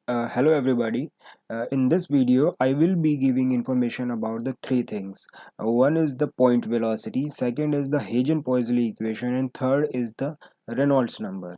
Hello everybody. In this video, I will be giving information about the three things. One is the point velocity, second is the Hagen-Poiseuille equation, and third is the Reynolds number.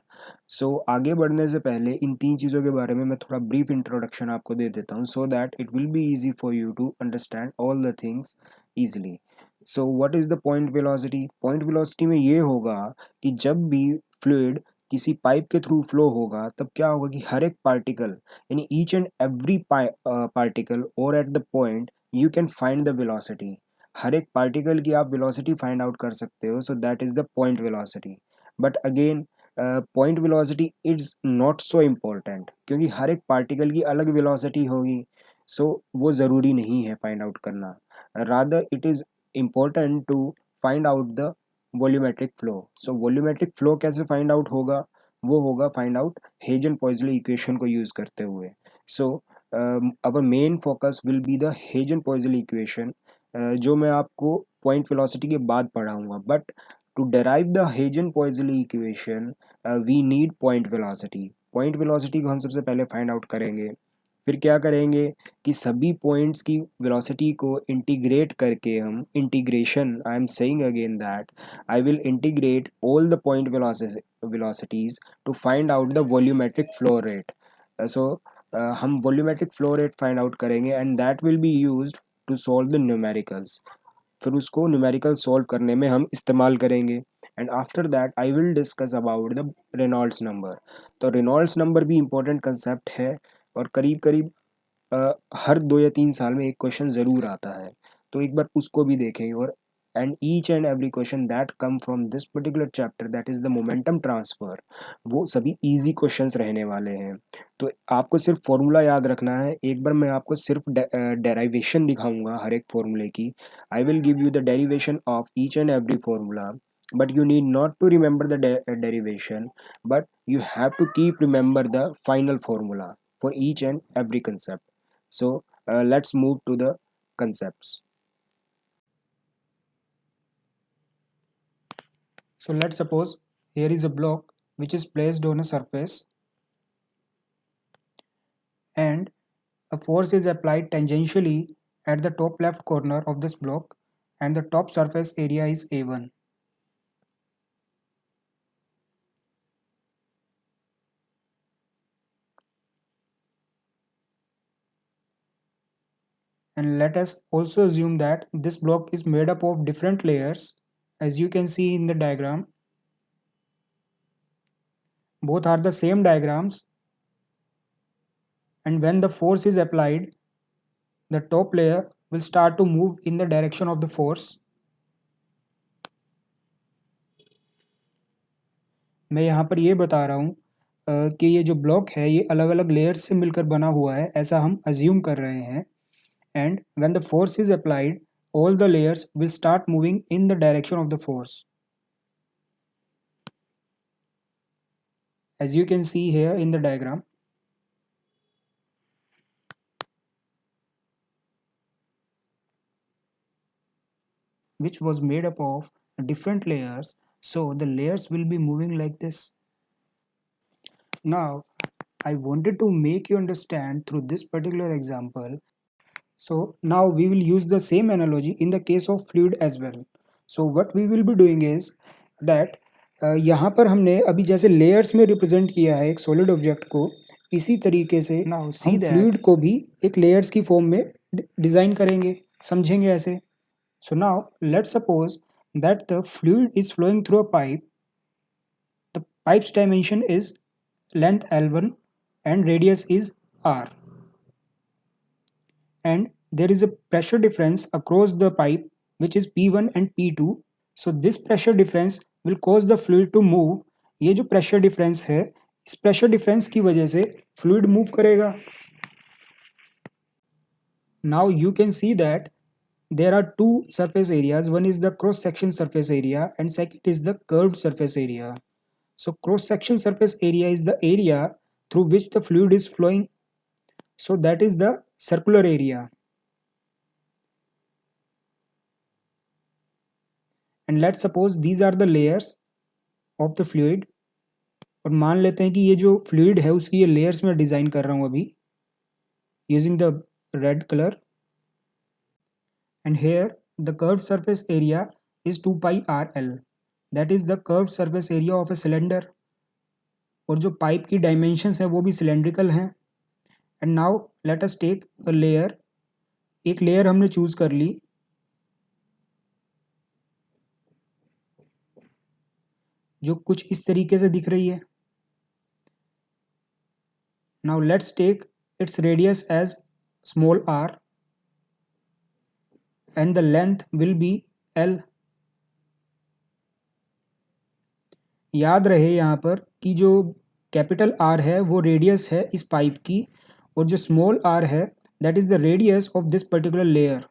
So आगे बढ़ने से पहले इन तीन चीज़ों के बारे में मैं थोड़ा brief introduction आपको दे देता हूँ so that it will be easy for you to understand all the things easily. So what is the point velocity? Point velocity में ये होगा कि जब भी fluid किसी पाइप के थ्रू फ्लो होगा तब क्या होगा कि हर एक पार्टिकल यानी ईच एंड एवरी पार्टिकल और at the point you can find the velocity. हर एक पार्टिकल की आप वेलोसिटी फाइंड आउट कर सकते हो, so that is the point velocity. But again point velocity is not so important क्योंकि हर एक पार्टिकल की अलग वेलोसिटी होगी, सो वो ज़रूरी नहीं है फाइंड आउट करना। Rather it is important to find out the volumetric flow. So volumetric flow कैसे फाइंड आउट होगा? वो होगा फाइंड आउट हेजन-पॉइज़ले इक्वेशन को यूज़ करते हुए। So our main focus will be the Hagen Poiseuille equation, जो मैं आपको पॉइंट वेलोसिटी के बाद पढ़ाऊंगा। But to derive the Hagen Poiseuille equation we need point velocity. Point velocity को हम सबसे पहले फाइंड आउट करेंगे, फिर क्या करेंगे कि सभी पॉइंट्स की वेलोसिटी को इंटीग्रेट करके हम integration, I am saying again that I will integrate all the point velocities to find out the volumetric flow rate. So हम volumetric flow rate find out करेंगे and that will be used to solve the numericals. फिर उसको numerical solve करने में हम इस्तेमाल करेंगे। And after that I will discuss about the Reynolds number. तो रेनॉल्ड्स नंबर भी इम्पोर्टेंट कंसेप्ट है और करीब करीब हर 2 या 3 साल में एक क्वेश्चन ज़रूर आता है, तो एक बार उसको भी देखेंगे। और and each and every question that come from this particular chapter, that is the momentum transfer, वो सभी इजी क्वेश्चंस रहने वाले हैं। तो आपको सिर्फ फॉर्मूला याद रखना है। एक बार मैं आपको सिर्फ डेरिवेशन दिखाऊंगा हर एक फॉर्मूले की। I will give you the derivation of each and every formula, but you need not to remember the derivation, but you have to keep remember the final formula for each and every concept. So let's move to the concepts. So let's suppose here is a block which is placed on a surface and a force is applied tangentially at the top left corner of this block and the top surface area is A1. And let us also assume that this block is made up of different layers. As you can see in the diagram, both are the same diagrams, and when the force is applied, the top layer will start to move in the direction of the force. मैं यहाँ पर ये बता रहा हूँ कि ये जो ब्लॉक है ये अलग अलग लेयर्स से मिलकर बना हुआ है, ऐसा हम अज्यूम कर रहे हैं। And when the force is applied, all the layers will start moving in the direction of the force. As you can see here in the diagram, which was made up of different layers, so the layers will be moving like this. Now I wanted to make you understand through this particular example. So now we will use the same analogy in the case of fluid as well. So what we will be doing is that यहाँ पर हमने अभी जैसे layers में represent किया है एक solid object को, इसी तरीके से हम फ्लूइड को भी एक लेयर्स की फॉर्म में डिज़ाइन करेंगे, समझेंगे ऐसे। So now let's suppose that the fluid is flowing through a pipe. The pipe's dimension is length L1 and radius is R. And there is a pressure difference across the pipe which is P1 and P2. So this pressure difference will cause the fluid to move. ये जो pressure difference है, इस pressure difference की वजह से fluid move करेगा. Now you can see that there are two surface areas. One is the cross section surface area and second is the curved surface area. So cross section surface area is the area through which the fluid is flowing. So that is the circular area. And let's suppose these are the layers of the fluid. और मान लेते हैं कि ये जो fluid है उसकी ये लेयर्स में डिज़ाइन कर रहा हूँ अभी using the red colour, and here the curved surface area is 2 pi RL, that is the curved surface area of a cylinder. और जो पाइप की डायमेंशंस हैं वो भी सिलेंड्रिकल हैं। And now let us take a layer, एक लेयर हमने चूज कर ली जो कुछ इस तरीके से दिख रही है। Now let's take its radius as small r and the length will be L। याद रहे यहाँ पर कि जो कैपिटल R है वो रेडियस है इस पाइप की, और जो स्मॉल r है that is the radius of this particular layer.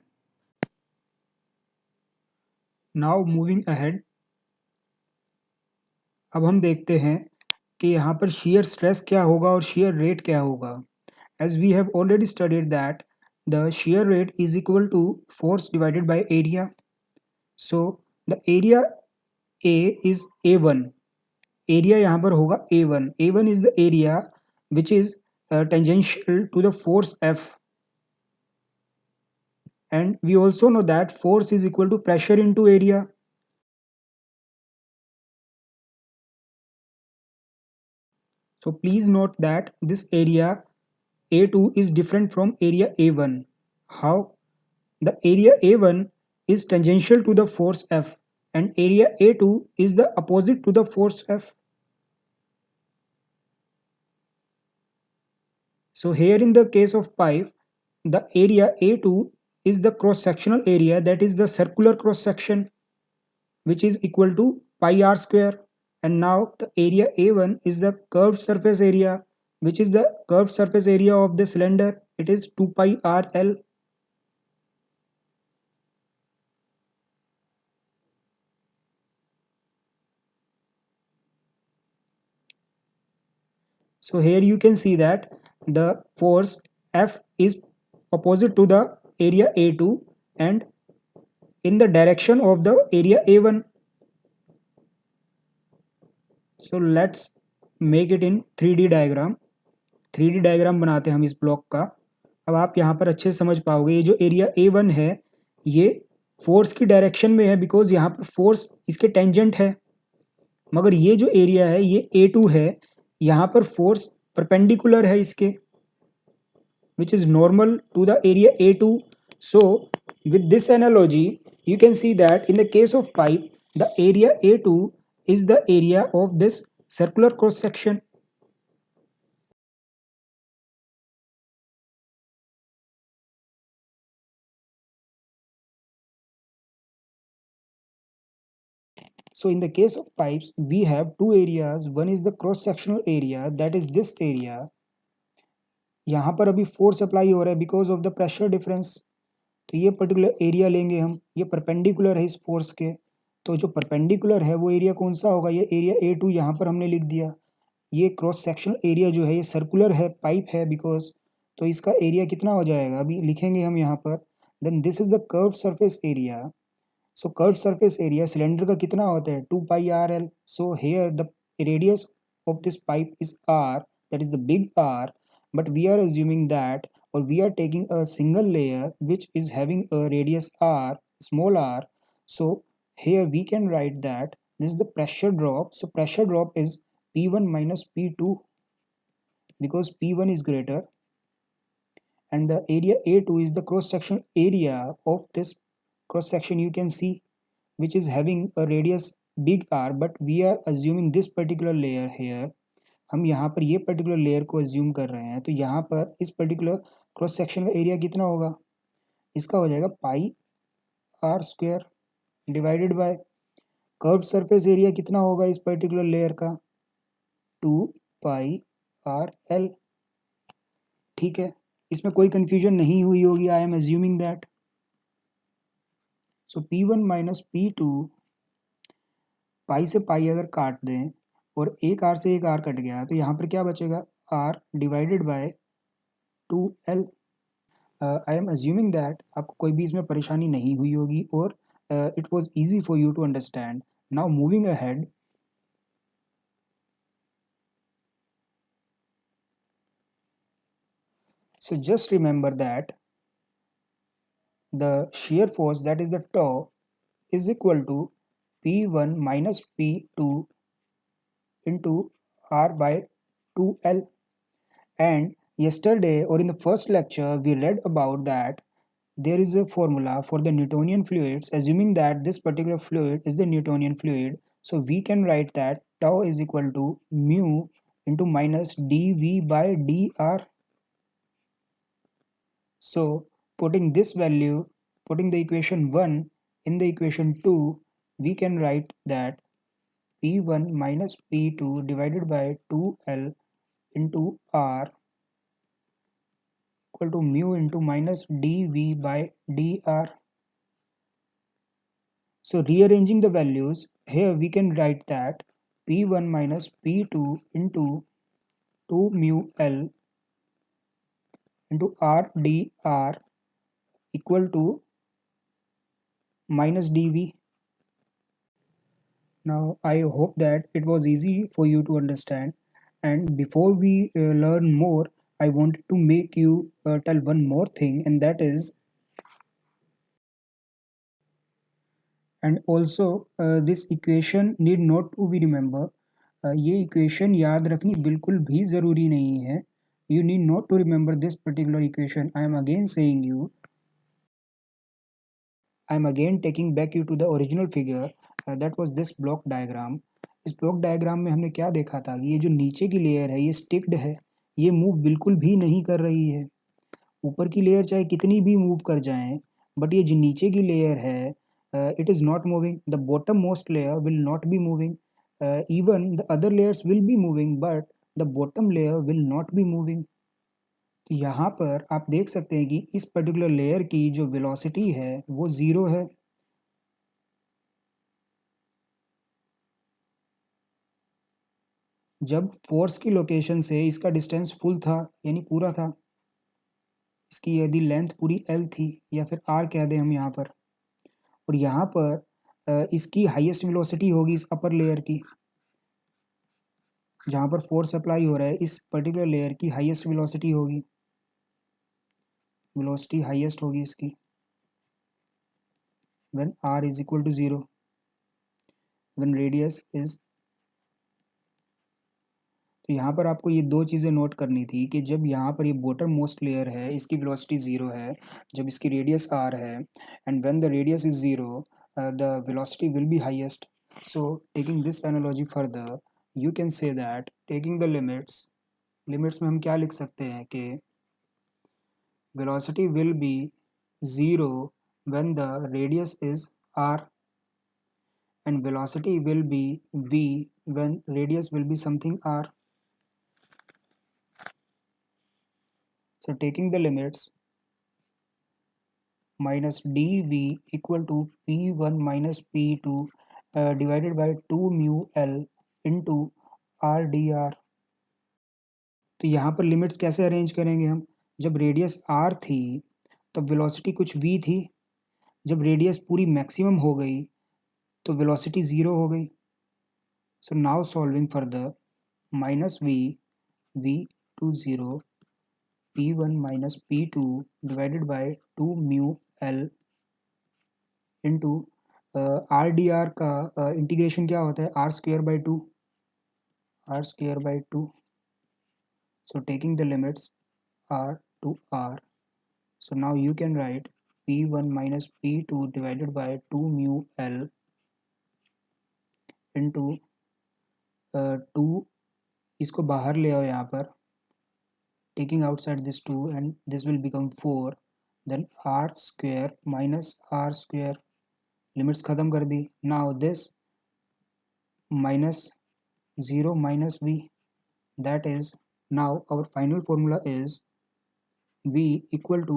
Now moving ahead, अब हम देखते हैं कि यहाँ पर shear स्ट्रेस क्या होगा और shear रेट क्या होगा। As we have already studied that the shear rate is equal to force divided by area. So the area A is A1, area यहाँ पर होगा A1, A1 is the area which is tangential to the force F, and we also know that force is equal to pressure into area. So please note that this area A2 is different from area A1. How? The area A1 is tangential to the force F and area A2 is the opposite to the force F. So here in the case of pipe, the area A2 is the cross-sectional area, that is the circular cross-section, which is equal to pi r square. And now the area A1 is the curved surface area, which is the curved surface area of the cylinder. It is 2 pi r L. So here you can see that the force F is opposite to the area A2 and in the direction of the area A1. So let's make it in 3D diagram. 3D diagram बनाते हैं हम इस block का। अब आप यहाँ पर अच्छे से समझ पाओगे, ये जो एरिया A1 है ये फोर्स की डायरेक्शन में है बिकॉज यहाँ पर फोर्स इसके टेंजेंट है, मगर ये जो एरिया है ये A2 है, यहाँ पर फोर्स परपेंडिकुलर है इसके, which is normal to the area A2. So with this analogy you can see that in the case of pipe the area A2 is the area of this circular cross section. So in the case of pipes we have two areas, one is the cross sectional area, that is this area, यहाँ पर अभी force apply हो रहा है because of the pressure difference, तो ये particular area लेंगे हम, ये परपेंडिकुलर है इस फोर्स के, तो जो परपेंडिकुलर है वो एरिया कौन सा होगा, ये एरिया A2 यहाँ पर हमने लिख दिया। ये क्रॉस सेक्शनल एरिया जो है ये सर्कुलर है, पाइप है बिकॉज, तो इसका एरिया कितना हो जाएगा अभी लिखेंगे हम यहाँ पर। Then this is the curved surface area. So curved surface area cylinder का कितना होता है 2 pi RL। So here the radius of this pipe is R, that is the big R, but we are assuming that, or we are taking a single layer which is having a radius R, small r. So here we can write that this is the pressure drop. So pressure drop is P1 minus P2 because P1 is greater, and the area A2 is the cross section area of this cross section you can see, which is having a radius big R, but we are assuming this particular layer here, हम यहाँ पर ये particular layer को assume कर रहे हैं, तो यहाँ पर इस पर्टिकुलर क्रॉस सेक्शन का एरिया कितना होगा, इसका हो जाएगा pi r square divided by curved surface area कितना होगा इस पर्टिकुलर लेयर का 2 पाई आर एल। ठीक है, इसमें कोई कंफ्यूजन नहीं हुई होगी, I am assuming that. So P1 minus P2, पाई से पाई अगर काट दें और एक आर से एक आर कट गया तो यहाँ पर क्या बचेगा, R divided by 2L। I am assuming that आपको कोई भी इसमें परेशानी नहीं हुई होगी और it was easy for you to understand. Now moving ahead, So just remember that the shear force, that is the tau, is equal to P1 minus P2 into R by 2L. And yesterday or in the first lecture we read about that there is a formula for the Newtonian fluids, assuming that this particular fluid is the Newtonian fluid. So we can write that tau is equal to mu into minus dV by dr. So putting this value, putting the equation 1 in the equation 2, we can write that P1 minus P2 divided by 2L into R equal to mu into minus dV by dr. So rearranging the values, here we can write that P1 minus P2 into 2 mu L into R dr equal to minus dV. Now I hope that it was easy for you to understand, and before we learn more, I wanted to make you tell one more thing, and that is, and also this equation need not to be remember. ये equation याद रखनी बिल्कुल भी ज़रूरी नहीं है. You need not to remember this particular equation. I am again saying you, I am again taking back you to the original figure. That was this block diagram. इस block diagram में हमने क्या देखा था कि ये जो नीचे की लेयर है ये स्टिक्ड है, ये मूव बिल्कुल भी नहीं कर रही है. ऊपर की लेयर चाहे कितनी भी मूव कर जाएं, बट ये जो नीचे की लेयर है, it is not moving. The bottom most layer will not be moving. Even the other layers will be moving, but the bottom layer will not be moving. तो यहाँ पर आप देख सकते हैं कि इस पर्टिकुलर लेयर की जो वेलोसिटी है वो ज़ीरो है. जब फोर्स की लोकेशन से इसका डिस्टेंस फुल था, यानी पूरा था, इसकी यदि लेंथ पूरी एल थी या फिर आर कह दें हम यहाँ पर, और यहाँ पर इसकी हाईएस्ट वेलोसिटी होगी इस अपर लेयर की, जहाँ पर फोर्स अप्लाई हो रहा है इस पर्टिकुलर लेयर की हाईएस्ट वेलोसिटी होगी, वेलोसिटी हाईएस्ट होगी इसकी when r is equal to 0, when radius is. तो यहाँ पर आपको ये दो चीज़ें नोट करनी थी कि जब यहाँ पर ये बॉटम मोस्ट लेयर है इसकी वेलोसिटी 0 है, जब इसकी रेडियस r है, and when the radius is 0 the velocity will be highest. So taking this analogy further, you can say that taking the limits, limits में हम क्या लिख सकते हैं कि velocity will be 0 when the radius is r, and velocity will be v when radius will be something r. So taking the limits, minus dv equal to p1 minus p2 divided by 2 mu l into r dr. तो यहाँ पर limits कैसे arrange करेंगे हम? जब radius r थी तब velocity कुछ v थी, जब रेडियस पूरी मैक्सिमम हो गई तो वेलोसिटी 0 हो गई. So now solving further, minus v to 0, p1 minus p2 divided by 2 mu l into R D R का इंटीग्रेशन क्या होता है, R square by two, R square by two. So taking the limits r to r, so now you can write p1 minus p2 divided by 2 mu l into 2, इसको बाहर ले आओ यहाँ पर, taking outside this 2 and this will become 4, then r square minus r square, limits ख़त्म कर दी. now this minus 0 minus v, that is, now our final formula is v equal to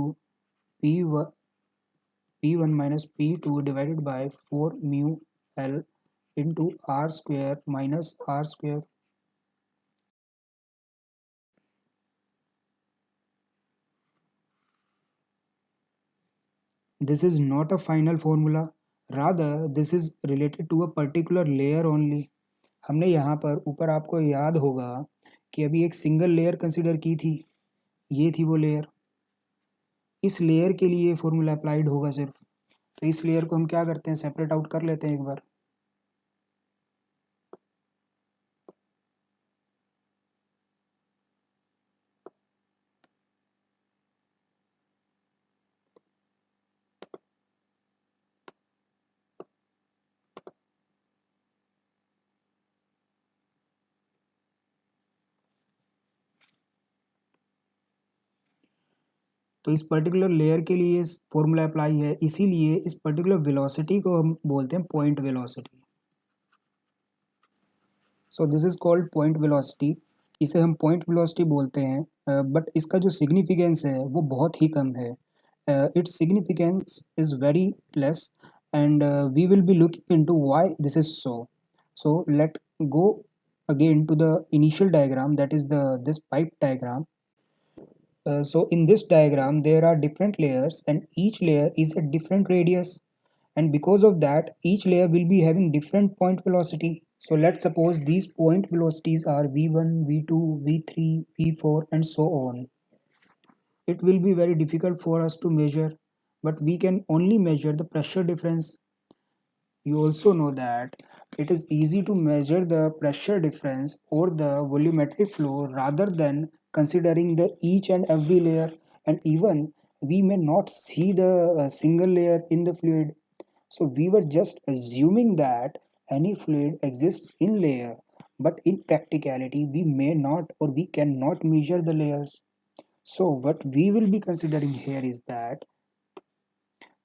p1 minus p2 divided by 4 mu l into r square minus r square. This is not a final formula, rather this is related to a particular layer only. हमने यहाँ पर ऊपर आपको याद होगा कि अभी एक सिंगल लेयर कंसिडर की थी, ये थी वो लेयर. इस लेयर के लिए फॉर्मूला अप्लाइड होगा सिर्फ। तो इस लेयर को हम क्या करते हैं, सेपरेट आउट कर लेते हैं एक बार। तो इस पर्टिकुलर लेयर के लिए फॉर्मूला अप्लाई है, इसीलिए इस पर्टिकुलर वेलोसिटी को हम बोलते हैं point velocity. So this is called point velocity. इसे हम पॉइंट वेलोसिटी बोलते हैं, बट इसका जो सिग्निफिकेंस है वो बहुत ही कम है। Its significance is very less, and we will be looking into why this is so. So let go again to the initial diagram, that is the this pipe diagram. So in this diagram there are different layers and each layer is a different radius, and because of that each layer will be having different point velocity. So let's suppose these point velocities are v1, v2, v3, v4 and so on. It will be very difficult for us to measure, but we can only measure the pressure difference. You also know that it is easy to measure the pressure difference or the volumetric flow rather than considering the each and every layer, and even we may not see the single layer in the fluid. So we were just assuming that any fluid exists in layer, but in practicality we may not or we cannot measure the layers. So what we will be considering here is that,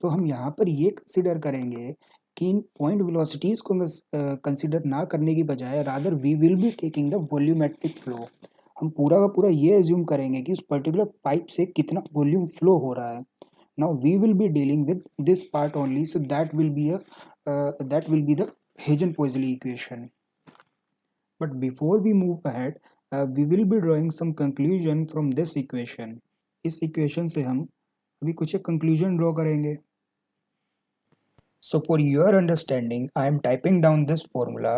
तो हम यहाँ पर ये consider करेंगे कि इन point velocities को consider ना करने की बजाय rather we will be taking the volumetric flow. हम पूरा का पूरा ये एज्यूम करेंगे कि उस पर्टिकुलर पाइप से कितना वॉल्यूम फ्लो हो रहा है। Now we will be dealing with this part only, so that will be the Hagen Poiseuille equation. But before we move ahead, we will be drawing some conclusion from this equation. इस equation से हम अभी कुछ एक conclusion draw करेंगे। So for your understanding, I am typing down this formula.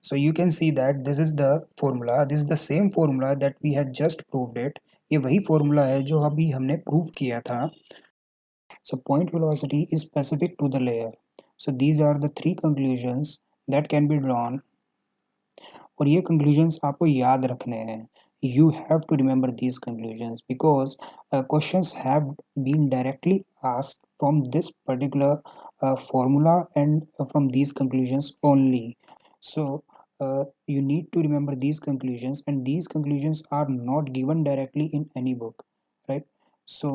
So you can see that this is the formula. This is the same formula that we had just proved it. ये वही formula है जो अभी हमने prove किया था. So point velocity is specific to the layer. So these are the three conclusions that can be drawn. और ये conclusions आपको याद रखने हैं. You have to remember these conclusions because questions have been directly asked from this particular formula and from these conclusions only. So you need to remember these conclusions, and these conclusions are not given directly in any book, right? So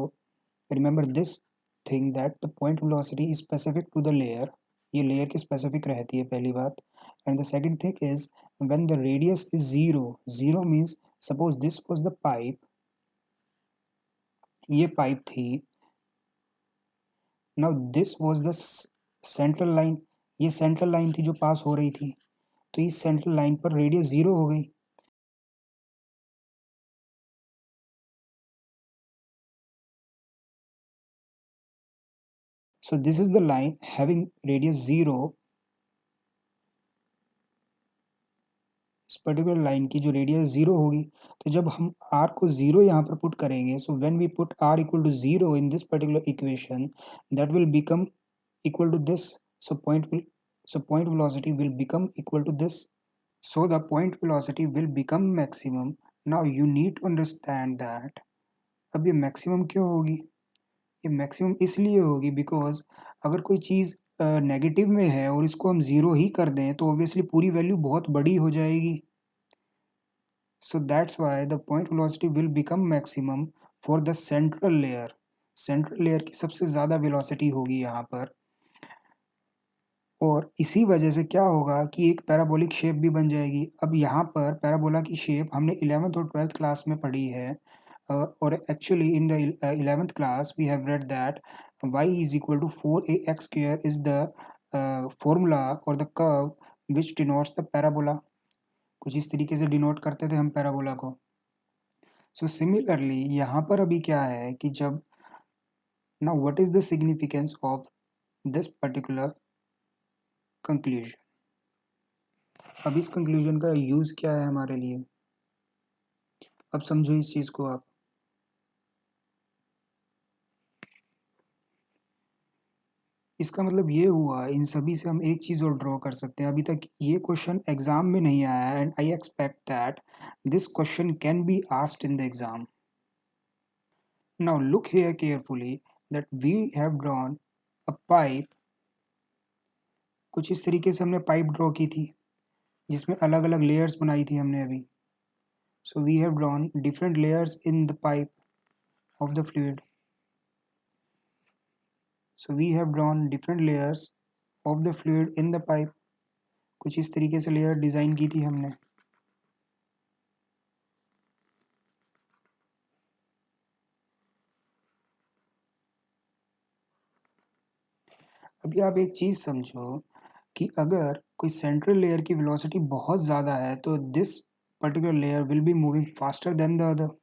remember this thing, that the point velocity is specific to the layer. ये layer की specific रहती है पहली बात. And the second thing is when the radius is zero means suppose this was the pipe, ये pipe थी. Now this was the central line, ये central line थी जो पास हो रही थी. तो इस central line पर radius zero हो गई. So this is the line having radius zero. इस पर्टिकुलर लाइन की जो रेडियस जीरो होगी, तो जब हम r को जीरो यहाँ पर पुट करेंगे, so when we put r equal to zero in this particular equation, that will become equal to this. So point velocity will become equal to this. So the point velocity will become maximum. Now you need to understand that अब ये maximum क्यों होगी? ये maximum इसलिए होगी because अगर कोई चीज़ negative में है और इसको हम ज़ीरो ही कर दें तो ऑब्वियसली पूरी वैल्यू बहुत बड़ी हो जाएगी. So that's why the point velocity will become maximum for the central layer. Central layer की सबसे ज़्यादा velocity होगी यहाँ पर. और इसी वजह से क्या होगा कि एक पैराबोलिक शेप भी बन जाएगी. अब यहाँ पर पैराबोला की शेप हमने 11th और 12th क्लास में पढ़ी है. और actually in the 11th class we have read that y is equal to 4ax square is the formula or the curve which denotes the parabola. कुछ इस तरीके से डिनोट करते थे हम पैराबोला को. सो सिमिलरली यहाँ पर अभी क्या है कि जब now what is the significance of this particular conclusion? अब इस कंक्लूजन का यूज क्या है हमारे लिए, अब समझो इस चीज को आप. इसका मतलब ये हुआ इन सभी से हम एक चीज़ और ड्रॉ कर सकते हैं। अभी तक ये क्वेश्चन एग्जाम में नहीं आया है and I expect that this question can be asked in the exam. Now look here carefully that we have drawn a pipe. कुछ इस तरीके से हमने पाइप ड्रॉ की थी जिसमें अलग अलग लेयर्स बनाई थी हमने अभी। So we have drawn different layers in the pipe of the fluid. So we have drawn different layers of the fluid in the pipe. कुछ इस तरीके से लेयर डिज़ाइन की थी हमने। अभी आप एक चीज़ समझो कि अगर कोई सेंट्रल लेयर की वेलोसिटी बहुत ज़्यादा है तो this particular layer will be moving faster than the other.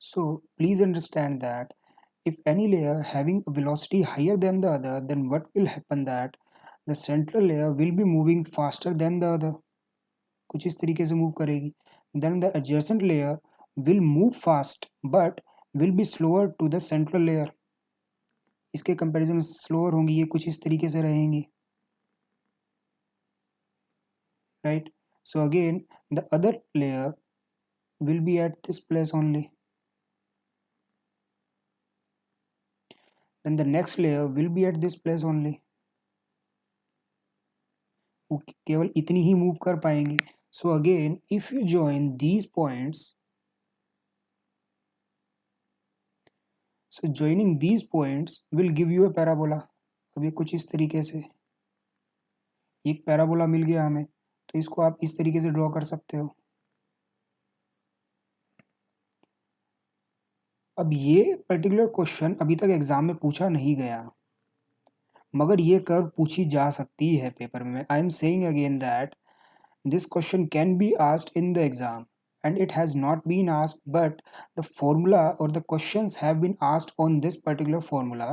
So please understand that if any layer having a velocity higher than the other, then what will happen that the central layer will be moving faster than the other. कुछ इस तरीके से move करेगी। Then the adjacent layer will move fast but will be slower to the central layer. इसके comparison में slower होंगी, ये कुछ इस तरीके से रहेंगी, right? So again the other layer will be at this place only. Then the next layer will be at this place only. वो केवल इतनी ही मूव कर पाएंगी. So again if you join these points, so joining these points will give you a parabola. अब ये कुछ इस तरीके से एक पैराबोला मिल गया हमें, तो इसको आप इस तरीके से ड्रॉ कर सकते हो। अब ये पर्टिकुलर क्वेश्चन अभी तक एग्जाम में पूछा नहीं गया, मगर ये कर्व पूछी जा सकती है पेपर में। I am saying again that this question can be asked in the exam and it has not been asked, but the formula or the questions have been asked on this particular formula,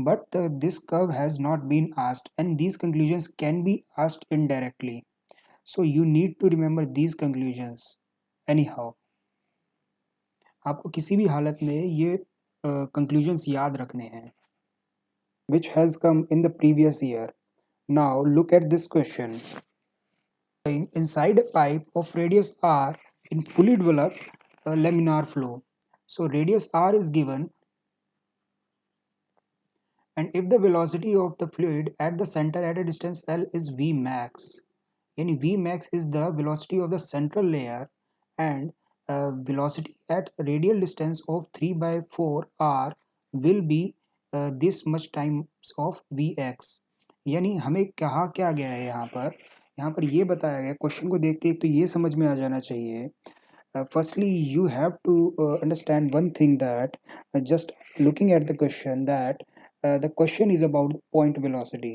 but this curve has not been asked, and these conclusions can be asked indirectly. So you need to remember these conclusions anyhow. आपको किसी भी हालत में ये conclusions याद रखने हैं, which has come in the previous year. Now look at this question. Inside a pipe of radius r in fully developed laminar flow. So radius r is given, and if the velocity of the fluid at the center at a distance L is V max, yani V max is the velocity of the central layer, and velocity at radial distance of 3 by 4 r will be this much times of Vx. यानी हमें कहा क्या गया है यहाँ पर ये बताया गया, क्वेश्चन को देखते ही तो ये समझ में आ जाना चाहिए. Firstly you have to understand one thing, that just looking at the question, that the question is about point velocity.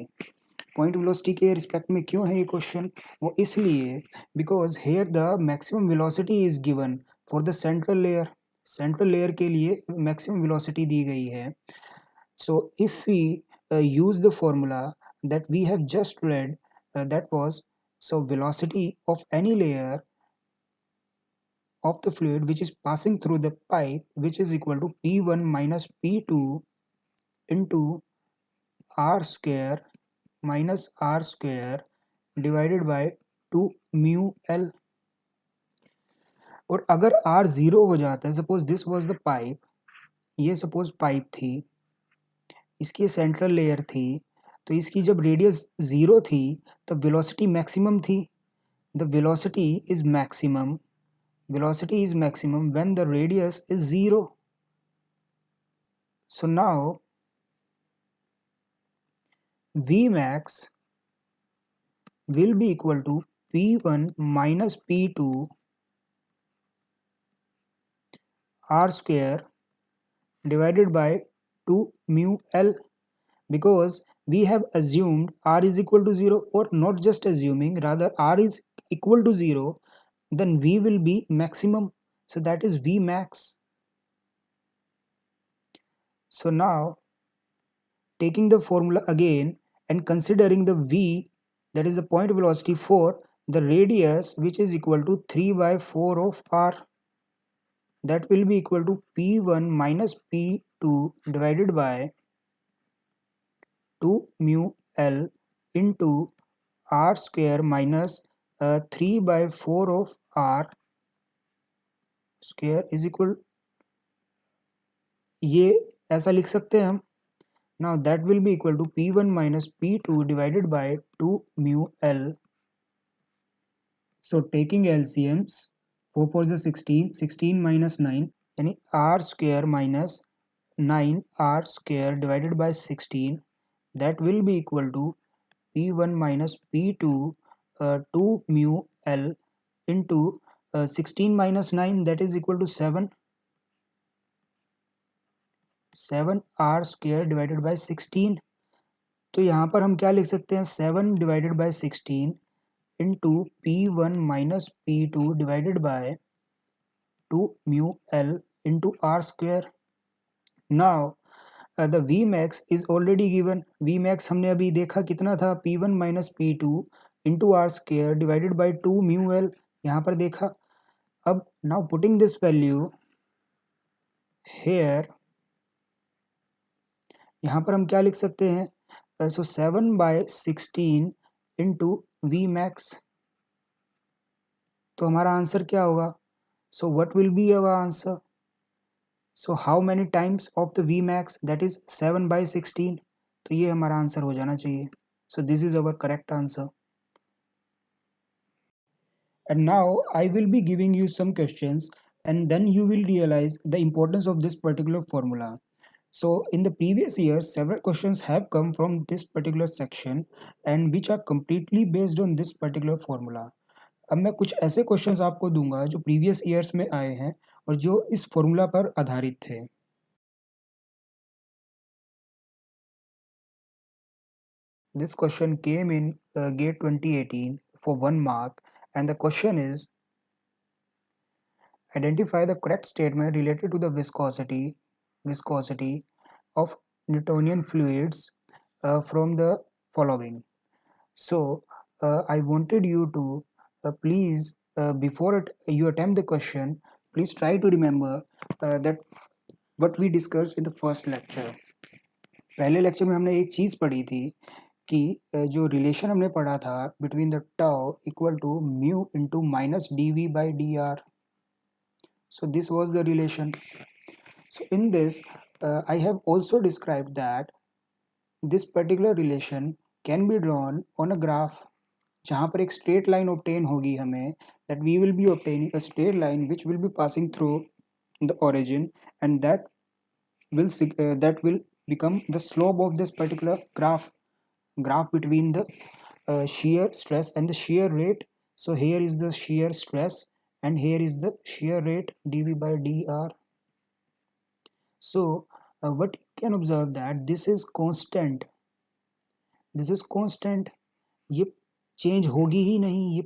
Point velocity के रिस्पेक्ट में क्यों है ये क्वेश्चन? वो इसलिए because here the maximum velocity is given for the central layer. Central layer के लिए maximum velocity दी गई है. So if we use the formula that we have just read, that was, so velocity of any layer of the fluid which is passing through the pipe, which is equal to P1 minus P2 into R square minus R square divided by 2 mu L. और अगर R zero हो जाता है, suppose this was the pipe, ये suppose pipe थी, इसकी central layer थी, तो इसकी जब रेडियस ज़ीरो थी तब वेलोसिटी मैक्सिमम थी. The velocity is maximum, velocity is maximum when the radius is 0. So now Vmax will be equal to P1 minus P2 R square divided by 2 mu L, because we have assumed R is equal to 0, or not just assuming, rather R is equal to 0, then V will be maximum, so that is Vmax. So now taking the formula again and considering the V, that is the point velocity, for the radius which is equal to 3 by 4 of R, that will be equal to P1 minus P2 divided by 2 mu L into R square minus 3 by 4 of R square is equal, ये ऐसा लिख सकते हैं हम. Now that will be equal to P1 minus P2 divided by 2 mu L. So taking LCMs, 4 4 is 16, 16 minus 9, यानी R square minus 9 R square divided by 16, that will be equal to P1 minus P2 2 mu L into 16 minus 9, that is equal to 7 R square divided by 16. तो यहाँ पर हम क्या लिख सकते हैं, 7 divided by 16 into P1 minus P2 divided by 2 mu L into R square. Now the Vmax is already given. Vmax हमने अभी देखा कितना था, P1 minus P2 into R square divided by 2 mu L, यहाँ पर देखा. अब now putting this value here, यहाँ पर हम क्या लिख सकते हैं, so 7 by 16 into Vmax. तो हमारा आंसर क्या होगा, so what will be our answer? So how many times of the Vmax, that is 7 by 16. तो ये हमारा आंसर हो जाना चाहिए. So this is our correct answer. And now I will be giving you some questions and then you will realize the importance of this particular formula. So in the previous years, several questions have come from this particular section and which are completely based on this particular formula. अब मैं कुछ ऐसे questions आपको दूंगा जो previous years में आए हैं और जो इस फॉर्मूला पर आधारित थे. This question came in GATE 2018 for 1 mark and the question is, identify the correct statement related to the viscosity of Newtonian fluids from the following. So I wanted you to please before you attempt the question, please try to remember that what we discussed in the first lecture. पहले lecture में हमने एक चीज़ पढ़ी थी कि जो relation हमने पढ़ा था between the tau equal to mu into minus d v by d r. So this was the relation. So in this I have also described that this particular relation can be drawn on a graph जहाँ पर एक straight line obtain होगी हमें, that we will be obtaining a straight line which will be passing through the origin and that will become the slope of this particular graph between the shear stress and the shear rate. So here is the shear stress and here is the shear rate dV by dr. So what you can observe that this is constant. ये change होगी ही नहीं,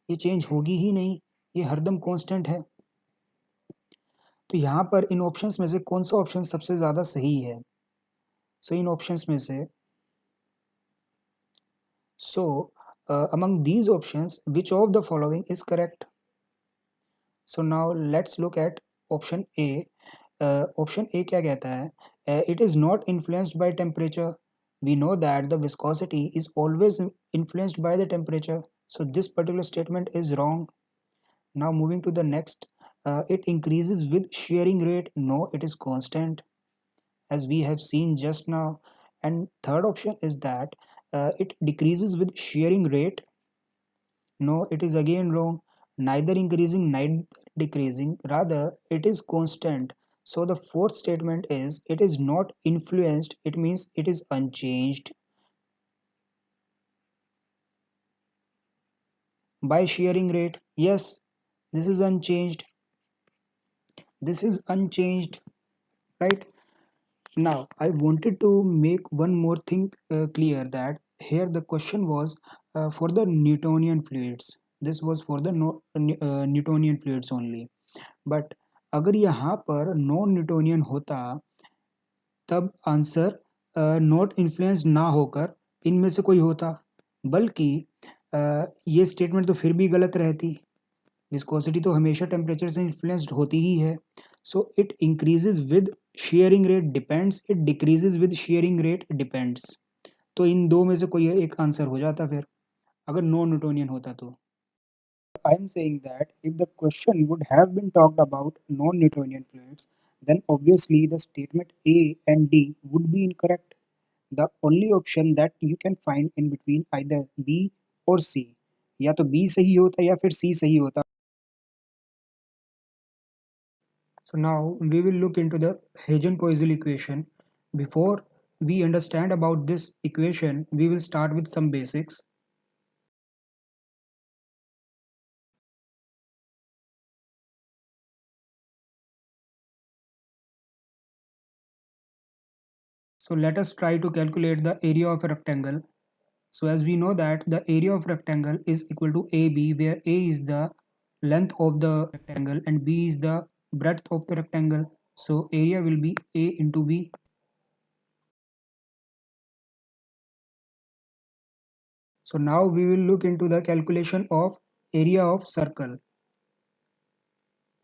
ये change होगी ही नहीं, ये हरदम constant है. तो यहाँ पर इन ऑप्शंस में से कौन सा ऑप्शन सबसे ज़्यादा सही है? सो इन ऑप्शंस में से among these options which of the following is correct? So now let's look at option A. Option A क्या कहता है? It is not influenced by temperature. We know that the viscosity is always influenced by the temperature. So this particular statement is wrong. Now moving to the next. It increases with shearing rate. No, it is constant, as we have seen just now. And third option is that it decreases with shearing rate. No, it is again wrong. Neither increasing, neither decreasing. Rather, it is constant. So the fourth statement is it is not influenced. It means it is unchanged by shearing rate. Yes, this is unchanged. This is unchanged, right? Now, I wanted to make one more thing clear, that here the question was for the Newtonian fluids. This was for the Newtonian fluids only. But अगर यहाँ पर non Newtonian होता तब answer not influenced ना होकर इनमें से कोई होता, बल्कि ये स्टेटमेंट तो फिर भी गलत रहती. विस्कोसिटी तो हमेशा टेम्परेचर से इन्फ्लुएंस्ड होती ही है. So it increases with sharing rate depends, it decreases with sharing rate depends. तो इन दो में से कोई एक आंसर हो जाता फिर, अगर नॉन न्यूटोनियन होता तो. I am saying that if the question would have been talked about non-Newtonian fluids, then obviously the statement A and D would be incorrect. The only option that you can find in between either B or C. या तो B सही होता या फिर C सही होता. So now we will look into the Hagen-Poiseuille equation. Before we understand about this equation, we will start with some basics. So let us try to calculate the area of a rectangle. So as we know that the area of rectangle is equal to AB, where A is the length of the rectangle and B is the breadth of the rectangle. So area will be A into B. So now we will look into the calculation of area of circle.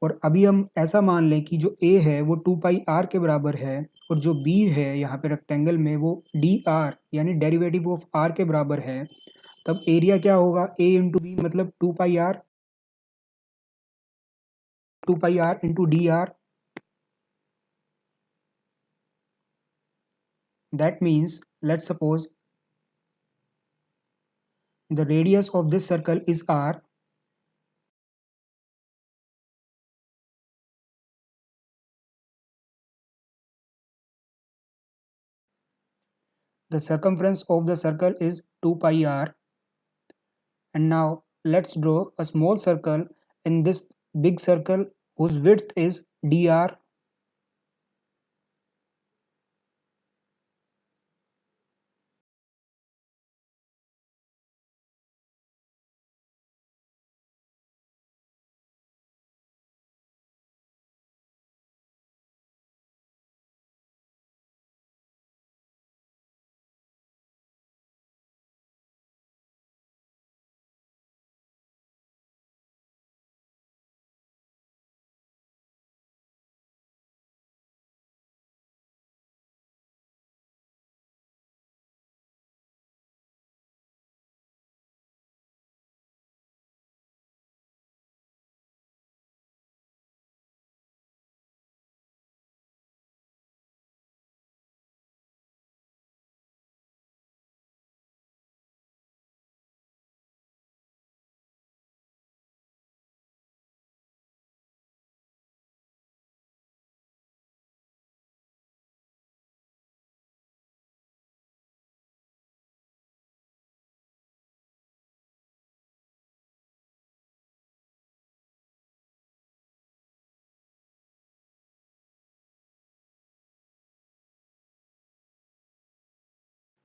और अभी हम ऐसा मान लें कि जो A है वो 2 पाई R के बराबर है और जो B है यहाँ पे रेक्टेंगल में वो dr यानी डेरिवेटिव ऑफ R के बराबर है. तब एरिया क्या होगा, A इंटू बी मतलब 2 pi r into d r. That means let's suppose the radius of this circle is r. The circumference of the circle is 2 pi r. And now let's draw a small circle in this big circle whose width is dr.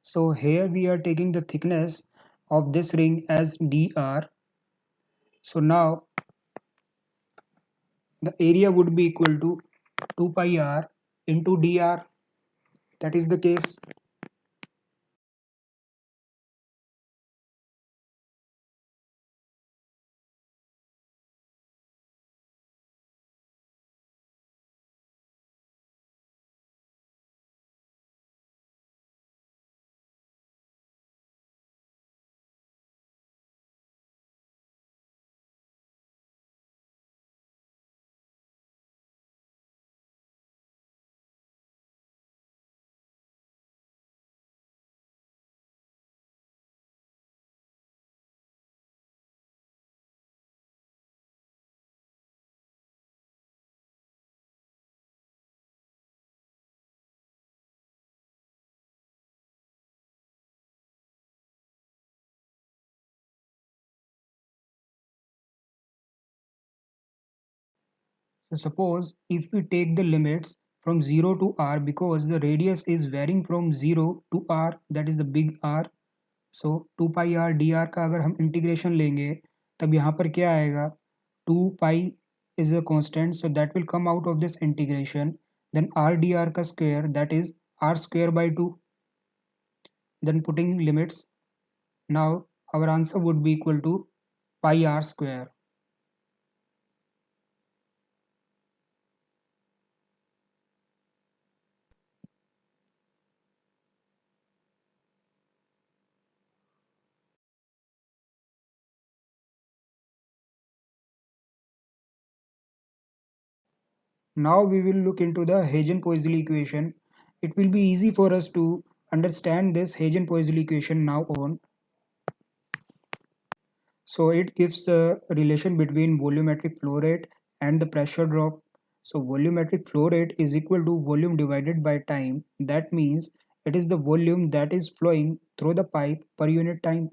So here we are taking the thickness of this ring as dr. So now the area would be equal to 2 pi r into dr. That is the case. So suppose if we take the limits from 0 to r, because the radius is varying from 0 to r, that is the big R. So 2 pi r dr का अगर हम integration लेंगे तब यहाँ पर क्या आएगा, 2 pi is a constant, so that will come out of this integration. Then r dr का square, that is r square by 2. Then putting limits, now our answer would be equal to pi r square. Now we will look into the Hagen-Poiseuille equation. It will be easy for us to understand this Hagen-Poiseuille equation now on. So it gives the relation between volumetric flow rate and the pressure drop. So volumetric flow rate is equal to volume divided by time. That means it is the volume that is flowing through the pipe per unit time.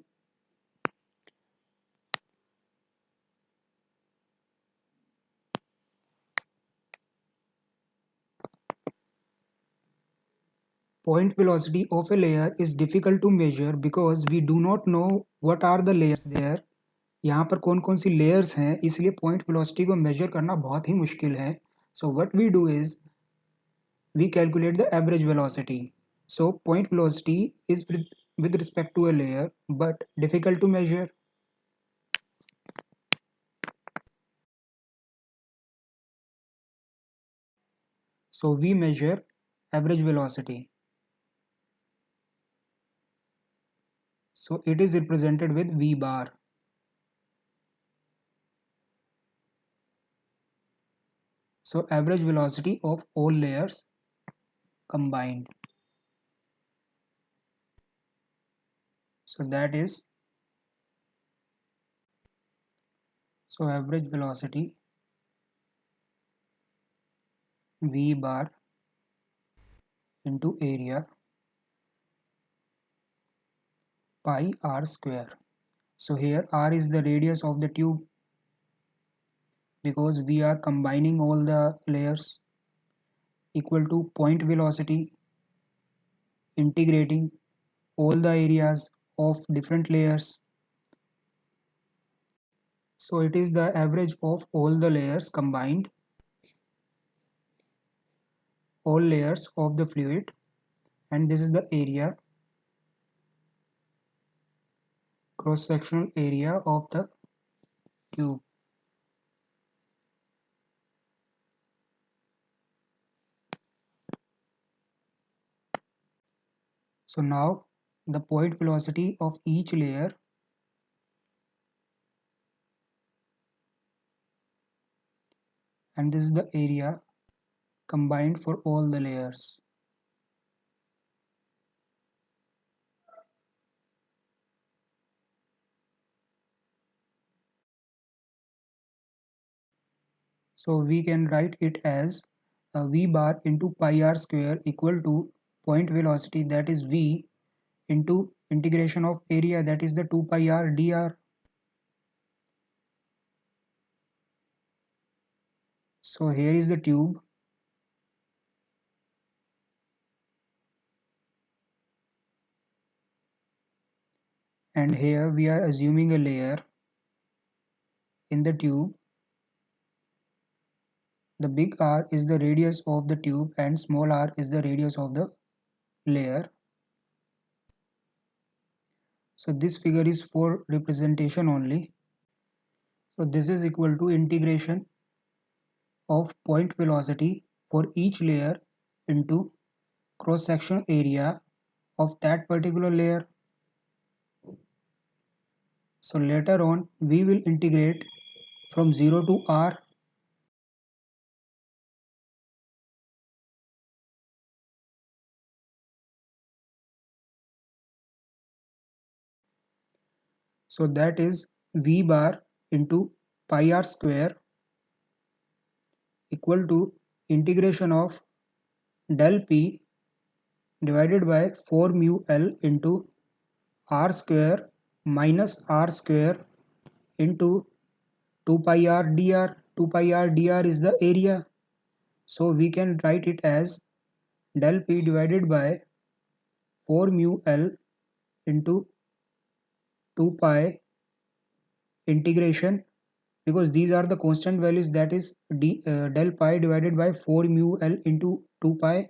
Point velocity of a layer is difficult to measure because we do not know what are the layers there. यहाँ पर कौन कौन सी layers हैं, इसलिए point velocity को measure करना बहुत ही मुश्किल है. So what we do is we calculate the average velocity. So point velocity is with respect to a layer but difficult to measure. So we measure average velocity. So it is represented with V bar. So average velocity of all layers combined. So that is, so average velocity V bar into area pi r square. So here r is the radius of the tube because we are combining all the layers, equal to point velocity integrating all the areas of different layers. So it is the average of all the layers combined, all layers of the fluid, and this is the area, cross sectional area of the tube. So now the point velocity of each layer and this is the area combined for all the layers. So we can write it as V bar into pi r square equal to point velocity, that is V, into integration of area, that is the 2 pi r dr. So here is the tube and here we are assuming a layer in the tube. The big R is the radius of the tube and small r is the radius of the layer. So this figure is for representation only. So this is equal to integration of point velocity for each layer into cross section area of that particular layer. So later on we will integrate from 0 to r. So that is V bar into pi r square equal to integration of del P divided by 4 mu L into r square minus r square into 2 pi r dr. 2 pi r dr is the area. So we can write it as del P divided by 4 mu L into 2 pi integration, because these are the constant values, that is del pi divided by 4 mu L into 2 pi.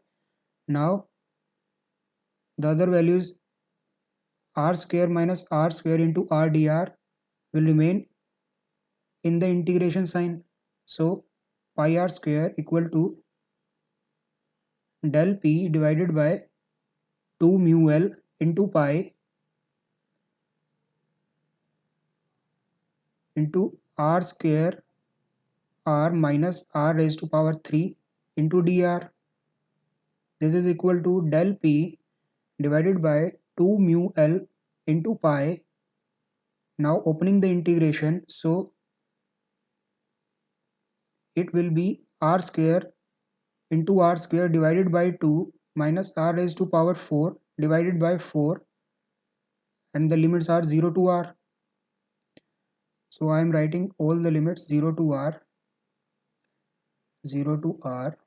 Now the other values r square minus r square into r dr will remain in the integration sign. So pi r square equal to del P divided by 2 mu L into pi into r square r minus r raised to power 3 into dr. This is equal to del p divided by 2 mu L into pi. Now opening the integration, so it will be r square into r square divided by 2 minus r raised to power 4 divided by 4, and the limits are 0 to r. So I am writing all the limits 0 to r, 0 to r,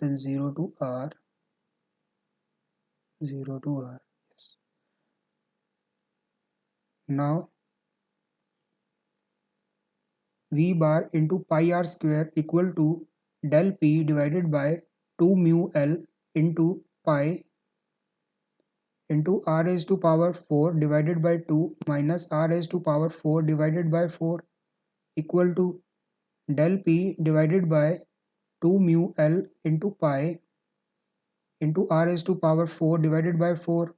then 0 to r, 0 to r. Yes. Now v bar into pi r square equal to del p divided by 2 mu L into pi into r raised to power 4 divided by 2 minus r raised to power 4 divided by 4 equal to del p divided by 2 mu L into pi into r raised to power 4 divided by 4.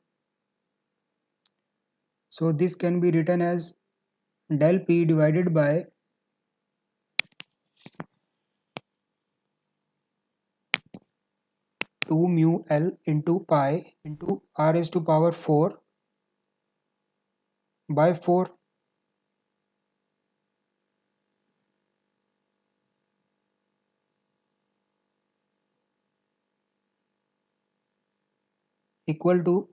So this can be written as del p divided by 2 mu L into pi into r raised to power 4 by 4 equal to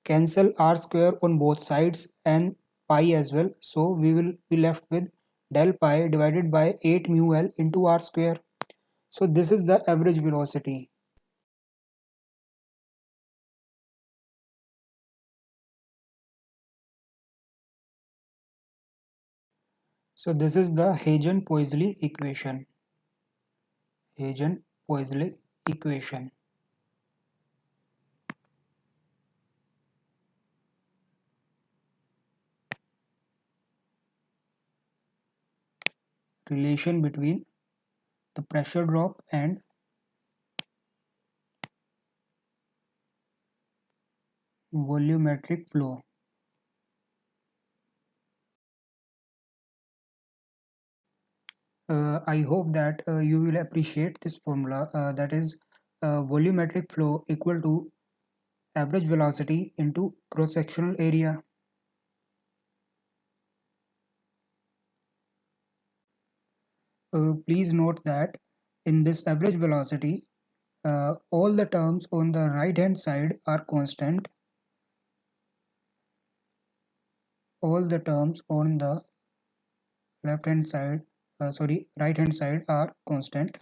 cancel r square on both sides and pi as well. So we will be left with del pi divided by 8 mu L into r square. So this is the average velocity. So this is the Hagen-Poiseuille equation. Hagen-Poiseuille equation. Relation between the pressure drop and volumetric flow. I hope that you will appreciate this formula, that is volumetric flow equal to average velocity into cross-sectional area. Please note that in this average velocity, all the terms on the right hand side are constant. All the terms on the left hand side, right hand side are constant,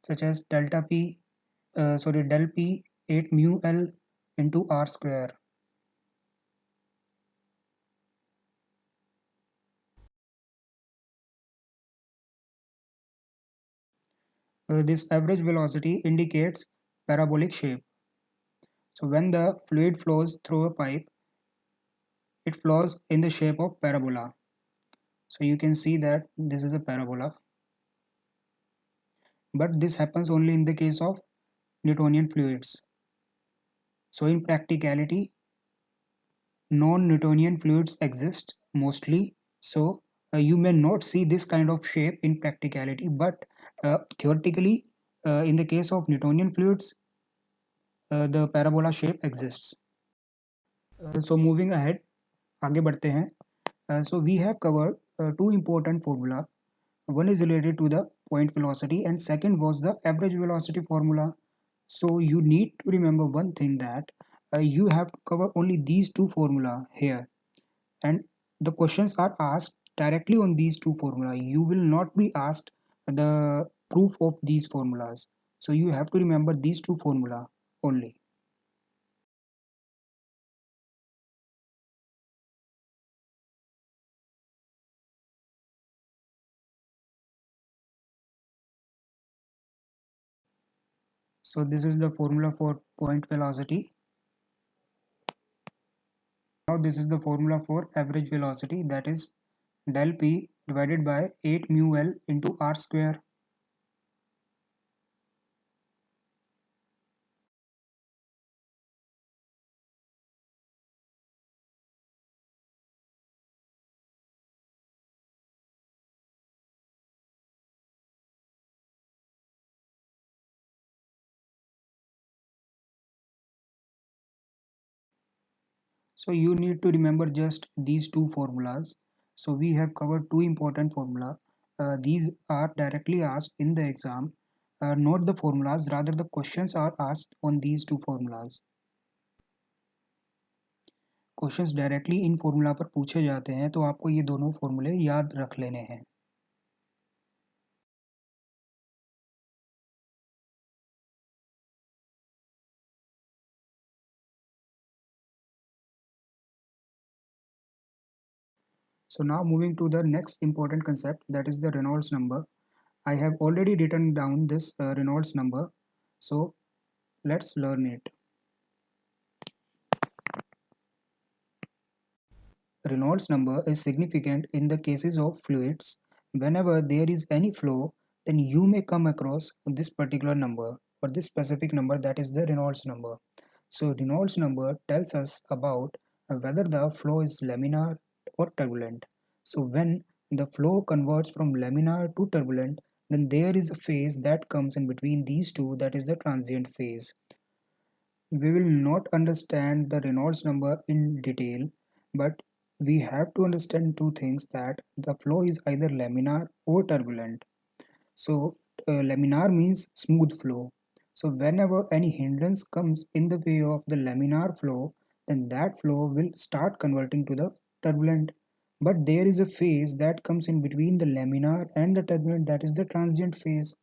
such as del p 8 mu L into r square. This average velocity indicates parabolic shape. So when the fluid flows through a pipe, it flows in the shape of parabola. So you can see that this is a parabola, but this happens only in the case of Newtonian fluids. So in practicality, non-Newtonian fluids exist mostly. So you may not see this kind of shape in practicality, but theoretically, in the case of Newtonian fluids, the parabola shape exists. So moving ahead, आगे बढ़ते हैं. So we have covered two important formula. One is related to the point velocity and second was the average velocity formula. So you need to remember one thing, that you have to cover only these two formula here, and the questions are asked directly on these two formula. You will not be asked the proof of these formulas. So you have to remember these two formula only. So this is the formula for point velocity. Now this is the formula for average velocity, that is del p divided by 8 mu L into r square. So you need to remember just these two formulas. So we have covered two important formula. These are directly asked in the exam. Not the formulas, rather the questions are asked on these two formulas. Questions directly in formula पर पूछे जाते हैं, तो आपको ये दोनों फॉर्मूले याद रख लेने हैं. So now moving to the next important concept, that is the Reynolds number. I have already written down this Reynolds number, so let's learn it. Reynolds number is significant in the cases of fluids. Whenever there is any flow, then you may come across this particular number or this specific number, that is the Reynolds number. So Reynolds number tells us about whether the flow is laminar or turbulent. So when the flow converts from laminar to turbulent, then there is a phase that comes in between these two, that is the transient phase. We will not understand the Reynolds number in detail, but we have to understand two things, that the flow is either laminar or turbulent. So laminar means smooth flow. So whenever any hindrance comes in the way of the laminar flow, then that flow will start converting to the turbulent. But there is a phase that comes in between the laminar and the turbulent, that is the transient phase.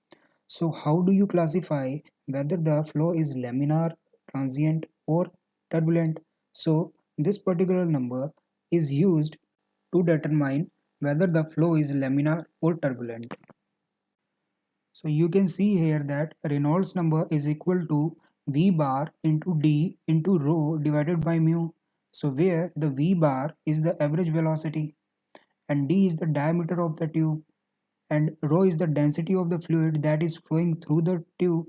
So how do you classify whether the flow is laminar, transient or turbulent? So this particular number is used to determine whether the flow is laminar or turbulent. So you can see here that Reynolds number is equal to V bar into D into rho divided by mu. So where the V bar is the average velocity and D is the diameter of the tube and rho is the density of the fluid that is flowing through the tube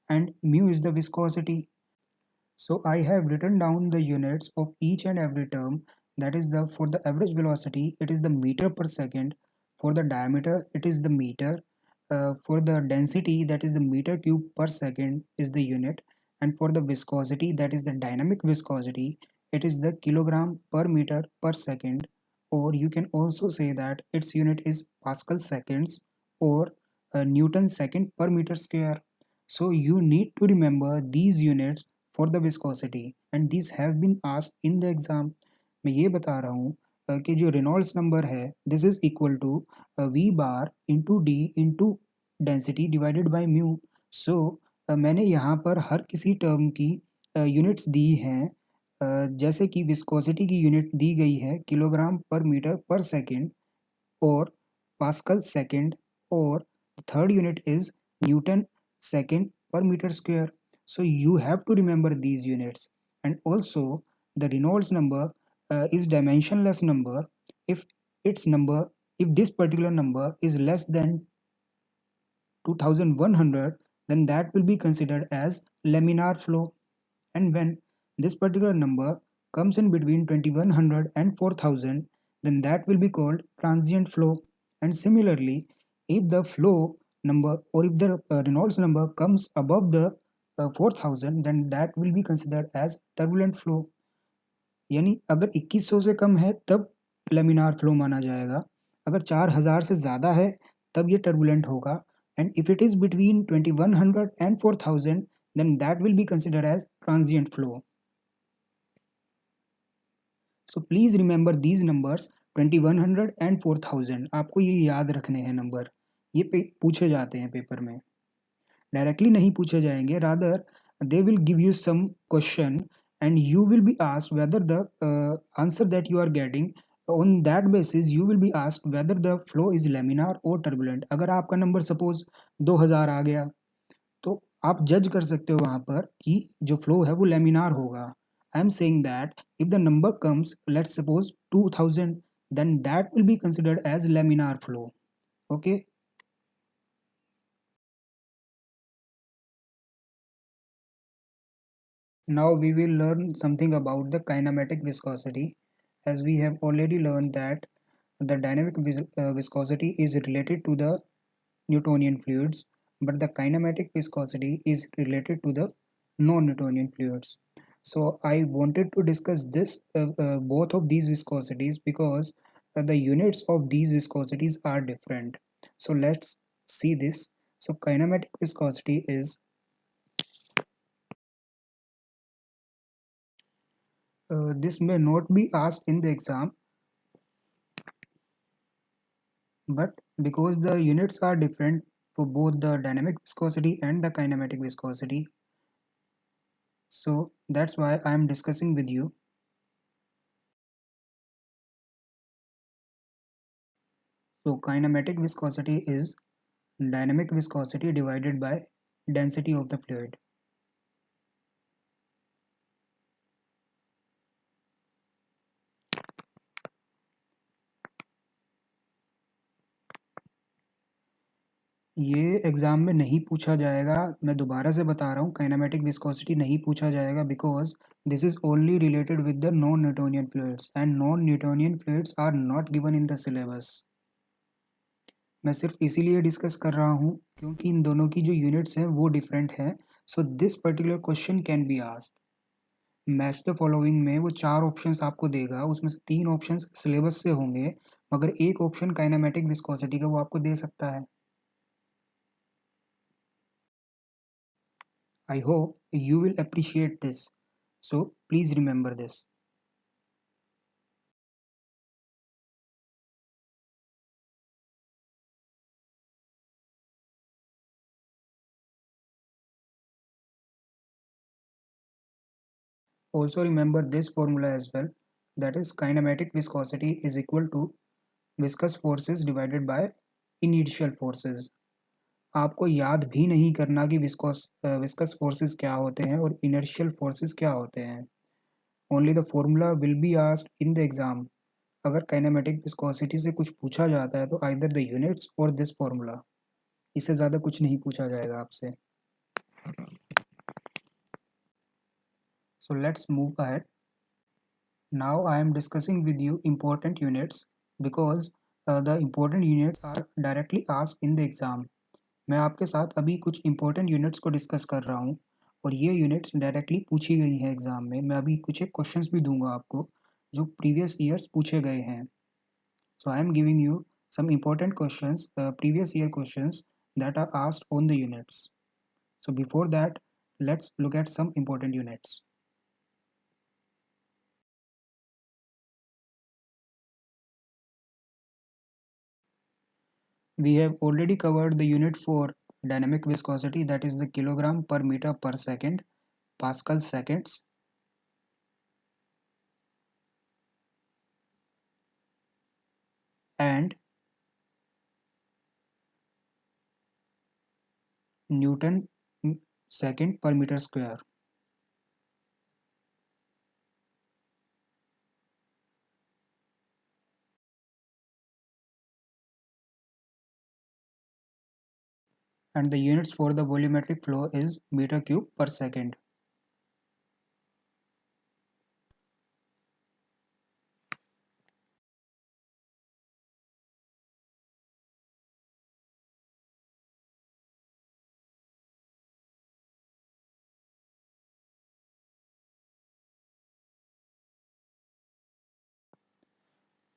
and mu is the viscosity. So I have written down the units of each and every term. That is, the for the average velocity it is the meter per second, for the diameter it is the meter, for the density, that is the meter cube per second is the unit, and for the viscosity, that is the dynamic viscosity, it is the kilogram per meter per second, or you can also say that its unit is Pascal seconds or Newton second per meter square. So you need to remember these units for the viscosity and these have been asked in the exam. मैं ये बता रहा हूँ कि जो Reynolds number है this is equal to v bar into d into density divided by mu. So मैंने यहाँ पर हर किसी टर्म की यूनिट्स दी हैं. जैसे कि विस्कोसिटी की यूनिट दी गई है किलोग्राम पर मीटर पर सेकेंड और पास्कल सेकेंड, और third unit is Newton second per meter square. So you have to remember these units. And also the Reynolds number is dimensionless number. If its number, if this particular number is less than 2100, then that will be considered as laminar flow. And when this particular number comes in between 2100 and 4000, then that will be called transient flow. And similarly, if the flow number or if the Reynolds number comes above the 4000, then that will be considered as turbulent flow. यानी अगर 2100 से कम है तब laminar flow माना जाएगा, अगर 4000 से ज़्यादा है तब ये टर्बुलेंट होगा, and if it is between 2100 and 4000, then that will be considered as transient flow. So please remember these numbers 2100 and 4000. आपको ये याद रखने हैं नंबर, ये पूछे जाते हैं पेपर में, डायरेक्टली नहीं पूछे जाएंगे, rather they will give you some question and you will be asked whether the answer that you are getting, on that basis you will be asked whether the flow is laminar or turbulent. अगर आपका number suppose 2000 आ गया तो आप जज कर सकते हो वहाँ पर कि जो फ्लो है वो लेमिनार होगा. I am saying that if the number comes let's suppose 2000, then that will be considered as laminar flow. Okay. Now we will learn something about the kinematic viscosity, as we have already learned that the dynamic viscosity is related to the Newtonian fluids, but the kinematic viscosity is related to the non-Newtonian fluids. So I wanted to discuss this both of these viscosities because the units of these viscosities are different. So let's see this. So kinematic viscosity is this may not be asked in the exam, but because the units are different for both the dynamic viscosity and the kinematic viscosity, so that's why I am discussing with you. So kinematic viscosity is dynamic viscosity divided by density of the fluid. ये exam में नहीं पूछा जाएगा, मैं दोबारा से बता रहा हूँ, काइनेमेटिक विस्कोसिटी नहीं पूछा जाएगा because this is only related with the non Newtonian fluids and non Newtonian fluids are not given in the syllabus. मैं सिर्फ इसीलिए डिस्कस कर रहा हूँ क्योंकि इन दोनों की जो यूनिट्स हैं वो डिफरेंट हैं। So this particular question can be asked. Match the following में वो 4 ऑप्शंस आपको देगा, उसमें से 3 ऑप्शंस सिलेबस से होंगे, मगर एक ऑप्शन काइनेमेटिक विस्कोसिटी का वो आपको दे सकता है। I hope you will appreciate this. So please remember this. Also remember this formula as well. That is kinematic viscosity is equal to viscous forces divided by inertial forces. आपको याद भी नहीं करना कि विस्कस फोर्सेस क्या होते हैं और इनर्शियल फोर्सेस क्या होते हैं। Only the formula will be asked in the exam. अगर काइनेमेटिक विस्कोसिटी से कुछ पूछा जाता है तो आइदर द यूनिट्स और दिस फॉर्मूला, इससे ज़्यादा कुछ नहीं पूछा जाएगा आपसे। So let's move ahead. Now I am discussing with you important units because the important units are directly asked in the exam. मैं आपके साथ अभी कुछ important units को डिस्कस कर रहा हूँ और ये यूनिट्स डायरेक्टली पूछी गई हैं एग्जाम में। मैं अभी कुछ एक क्वेश्चंस भी दूंगा आपको जो प्रीवियस ईयर्स पूछे गए हैं। So I am giving you some important questions, previous year questions that are asked on the units. So before that, let's look at some important units. We have already covered the unit for dynamic viscosity, that is the kilogram per meter per second, Pascal seconds. And Newton second per meter square. And the units for the volumetric flow is meter cube per second.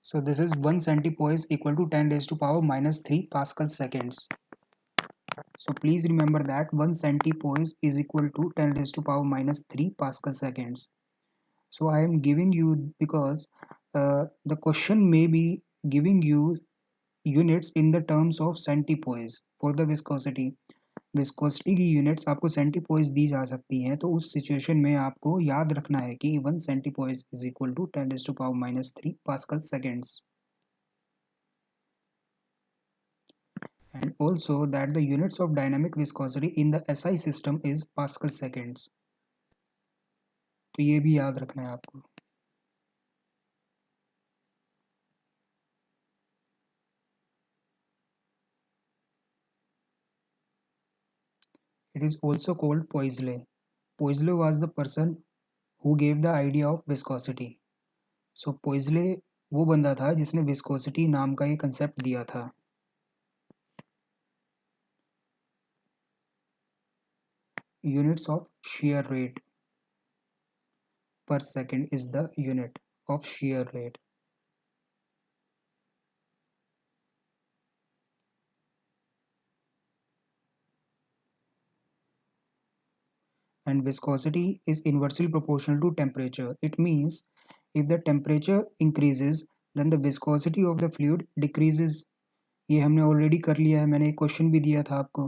So this is 1 centipoise equal to 10 raised to power minus 3 Pascal seconds. So please remember that 1 centipoise is equal to 10 raised to power minus 3 Pascal seconds. So I am giving you because the question may be giving you units in the terms of centipoise for the viscosity. Viscosity की units आपको सेंटीपोइज दी जा सकती हैं, तो उस situation में आपको याद रखना है कि 1 centipoise is equal to 10 raise to power minus 3 pascal seconds, and also that the units of dynamic viscosity in the SI system is Pascal seconds. तो ये भी याद रखना है आपको। It is also called Poiseuille. Poiseuille was the person who gave the idea of viscosity. So Poiseuille वो बंदा था जिसने विस्कोसिटी नाम का ये कंसेप्ट दिया था। Units of shear rate. per second is the unit of shear rate. And viscosity is inversely proportional to temperature. It means if the temperature increases, then the viscosity of the fluid decreases. ये हमने already कर लिया है, मैंने एक question भी दिया था आपको.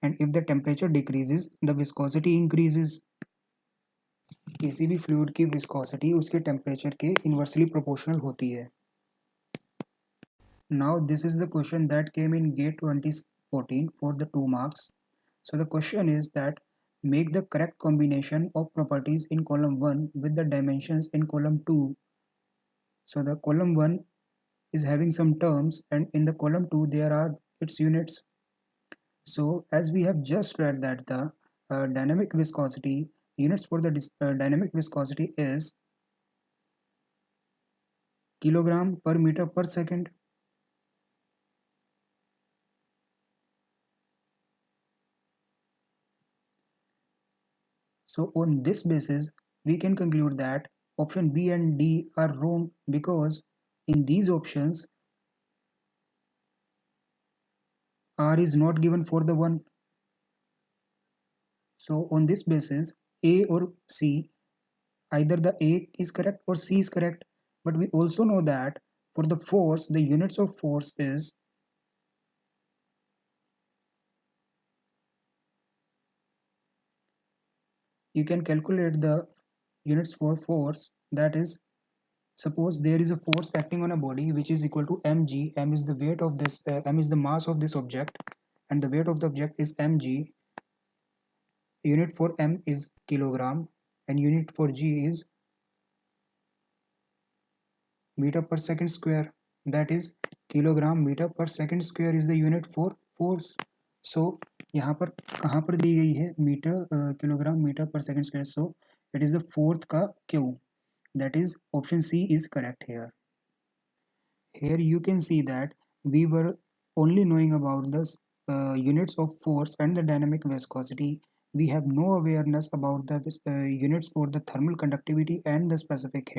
And if the temperature decreases, the viscosity increases. किसी भी फ्लूइड की विस्कोसिटी उसके टेम्परेचर के इन्वर्सली प्रोपोर्शनल होती है. Now this is the question that came in GATE 2014 for the 2 marks. So the question is that make the correct combination of properties in column 1 with the dimensions in column 2. So the column 1 is having some terms and in the column 2 there are its units. So as we have just read that the dynamic viscosity units for the dynamic viscosity is kilogram per meter per second. So on this basis, we can conclude that option B and D are wrong because in these options, R is not given for the 1. So on this basis, A or C, either the A is correct or C is correct. But we also know that for the force, the units of force is you can calculate the units for force, that is, suppose there is a force acting on a body which is equal to mg. M is the weight of this, m is the mass of this object, and the weight of the object is mg. Unit for m is kilogram, and unit for g is meter per second square. That is kilogram meter per second square is the unit for force. So यहाँ पर कहाँ पर दी गई है metre kilogram metre पर second square. So it is the fourth का Q. That is option C is correct here. Here you can see that we were only knowing about the units of force and the dynamic viscosity. We have no awareness about the units for the thermal conductivity and the specific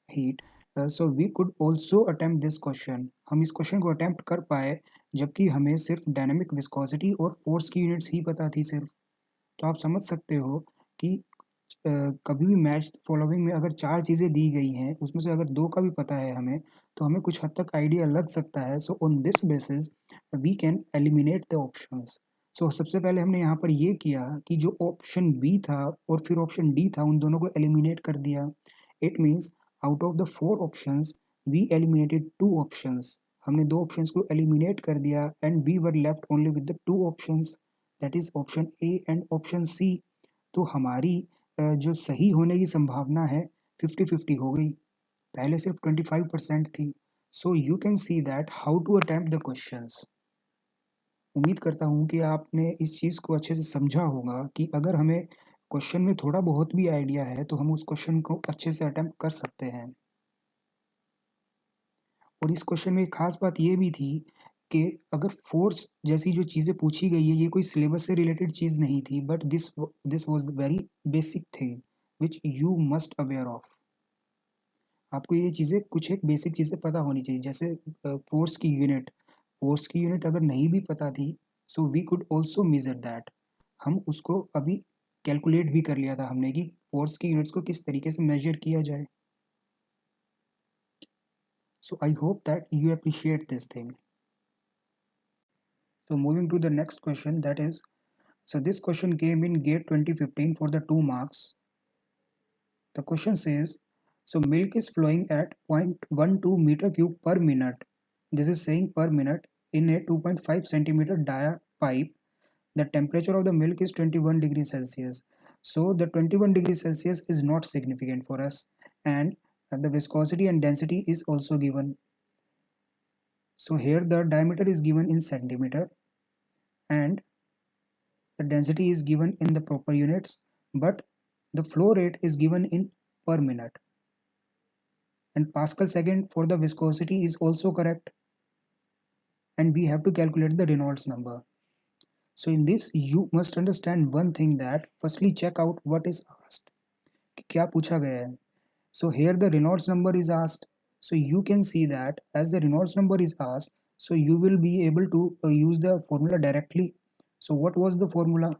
heat. So we could also attempt this question. हम इस question को attempt कर पाए जबकि हमें सिर्फ dynamic viscosity और force की यूनिट्स ही पता थी सिर्फ. तो आप समझ सकते हो कि कभी भी मैच फॉलोइंग में अगर 4 चीज़ें दी गई हैं उसमें से अगर 2 का भी पता है हमें तो हमें कुछ हद तक आइडिया लग सकता है. So on this basis we can eliminate the options. So सबसे पहले हमने यहाँ पर ये किया कि जो ऑप्शन बी था और फिर ऑप्शन डी था उन दोनों को एलिमिनेट कर दिया. It means out of the 4 options we eliminated 2 options. हमने 2 ऑप्शंस को एलिमिनेट कर दिया and we were left only with the 2 options, that is option A and option C. तो हमारी जो सही होने की संभावना है 50-50 हो गई. पहले सिर्फ 25% थी. So you can see that how to attempt the questions. उम्मीद करता हूँ कि आपने इस चीज़ को अच्छे से समझा होगा कि अगर हमें क्वेश्चन में थोड़ा बहुत भी आइडिया है तो हम उस क्वेश्चन को अच्छे से अटेम्प्ट कर सकते हैं. और इस क्वेश्चन में एक खास बात ये भी थी कि अगर फोर्स जैसी जो चीज़ें पूछी गई है ये कोई सिलेबस से रिलेटेड चीज़ नहीं थी, but this was the very basic thing which you must aware of. आपको ये चीज़ें कुछ एक बेसिक चीज़ें पता होनी चाहिए. जैसे फोर्स की यूनिट अगर नहीं भी पता थी so we could also measure that. हम उसको अभी कैलकुलेट भी कर लिया था हमने कि फोर्स की यूनिट्स को किस तरीके से मेजर किया जाए. So I hope that you appreciate this thing. So moving to the next question, that is, so this question came in GATE 2015 for the 2 marks. The question says, so milk is flowing at 0.12 meter cube per minute. This is saying per minute in a 2.5 centimeter dia pipe. The temperature of the milk is 21 degrees Celsius. So the 21 degrees Celsius is not significant for us, and the viscosity and density is also given. So here the diameter is given in centimeter and the density is given in the proper units, but the flow rate is given in per minute. And Pascal second for the viscosity is also correct. And we have to calculate the Reynolds number. So in this you must understand one thing, that firstly check out what is asked, कि क्या पूछा गया है. So here the Reynolds number is asked. So you can see that as the Reynolds number is asked, so you will be able to use the formula directly. So what was the formula?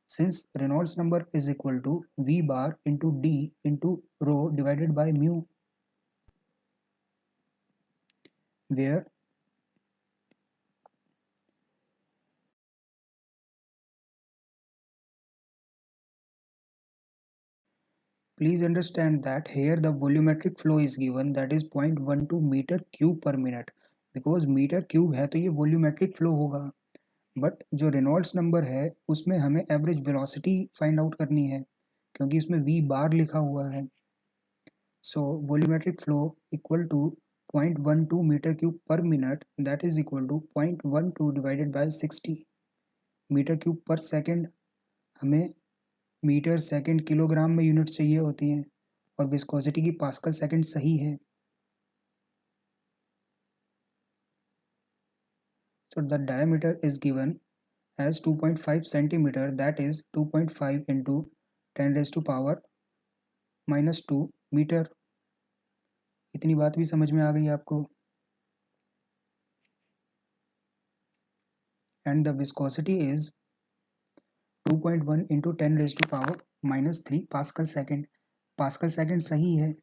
Since Reynolds number is equal to V bar into D into rho divided by mu, where please understand that here the volumetric flow is given, that is 0.12 meter cube per minute, because meter cube है तो ये volumetric flow होगा. But जो Reynolds number है उसमें हमें average velocity find out करनी है, क्योंकि इसमें वी बार लिखा हुआ है. So volumetric flow equal to 0.12 metre cube per minute, that is equal to 0.12 divided by 60 metre cube per second. हमें मीटर सेकेंड किलोग्राम में यूनिट चाहिए होती हैं, और विस्कोसिटी की पास्कल सेकेंड सही है. So the diameter is given as 2.5 centimeter, that is 2.5 into 10 raised to power minus 2 metre. इतनी बात भी समझ में आ गई आपको. And the viscosity is 2.1 into 10 raised to power minus 3 pascal second. Pascal second सही है.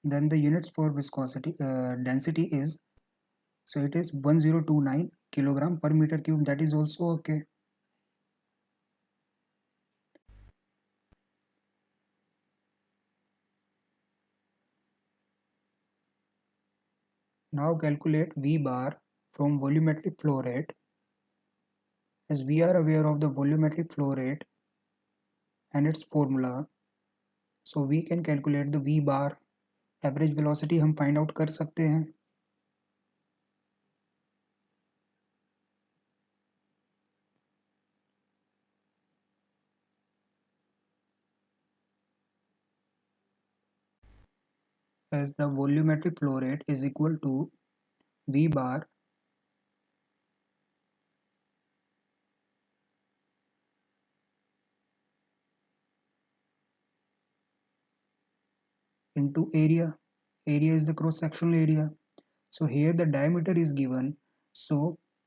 Then the units for viscosity density is, so it is 1029 kilogram per meter cube, that is also okay. Now calculate V bar from volumetric flow rate. As we are aware of the volumetric flow rate and its formula, so we can calculate the V bar. Average velocity हम find out कर सकते हैं. As the volumetric flow rate is equal to V bar into area. Area is the cross sectional area. So here the diameter is given, so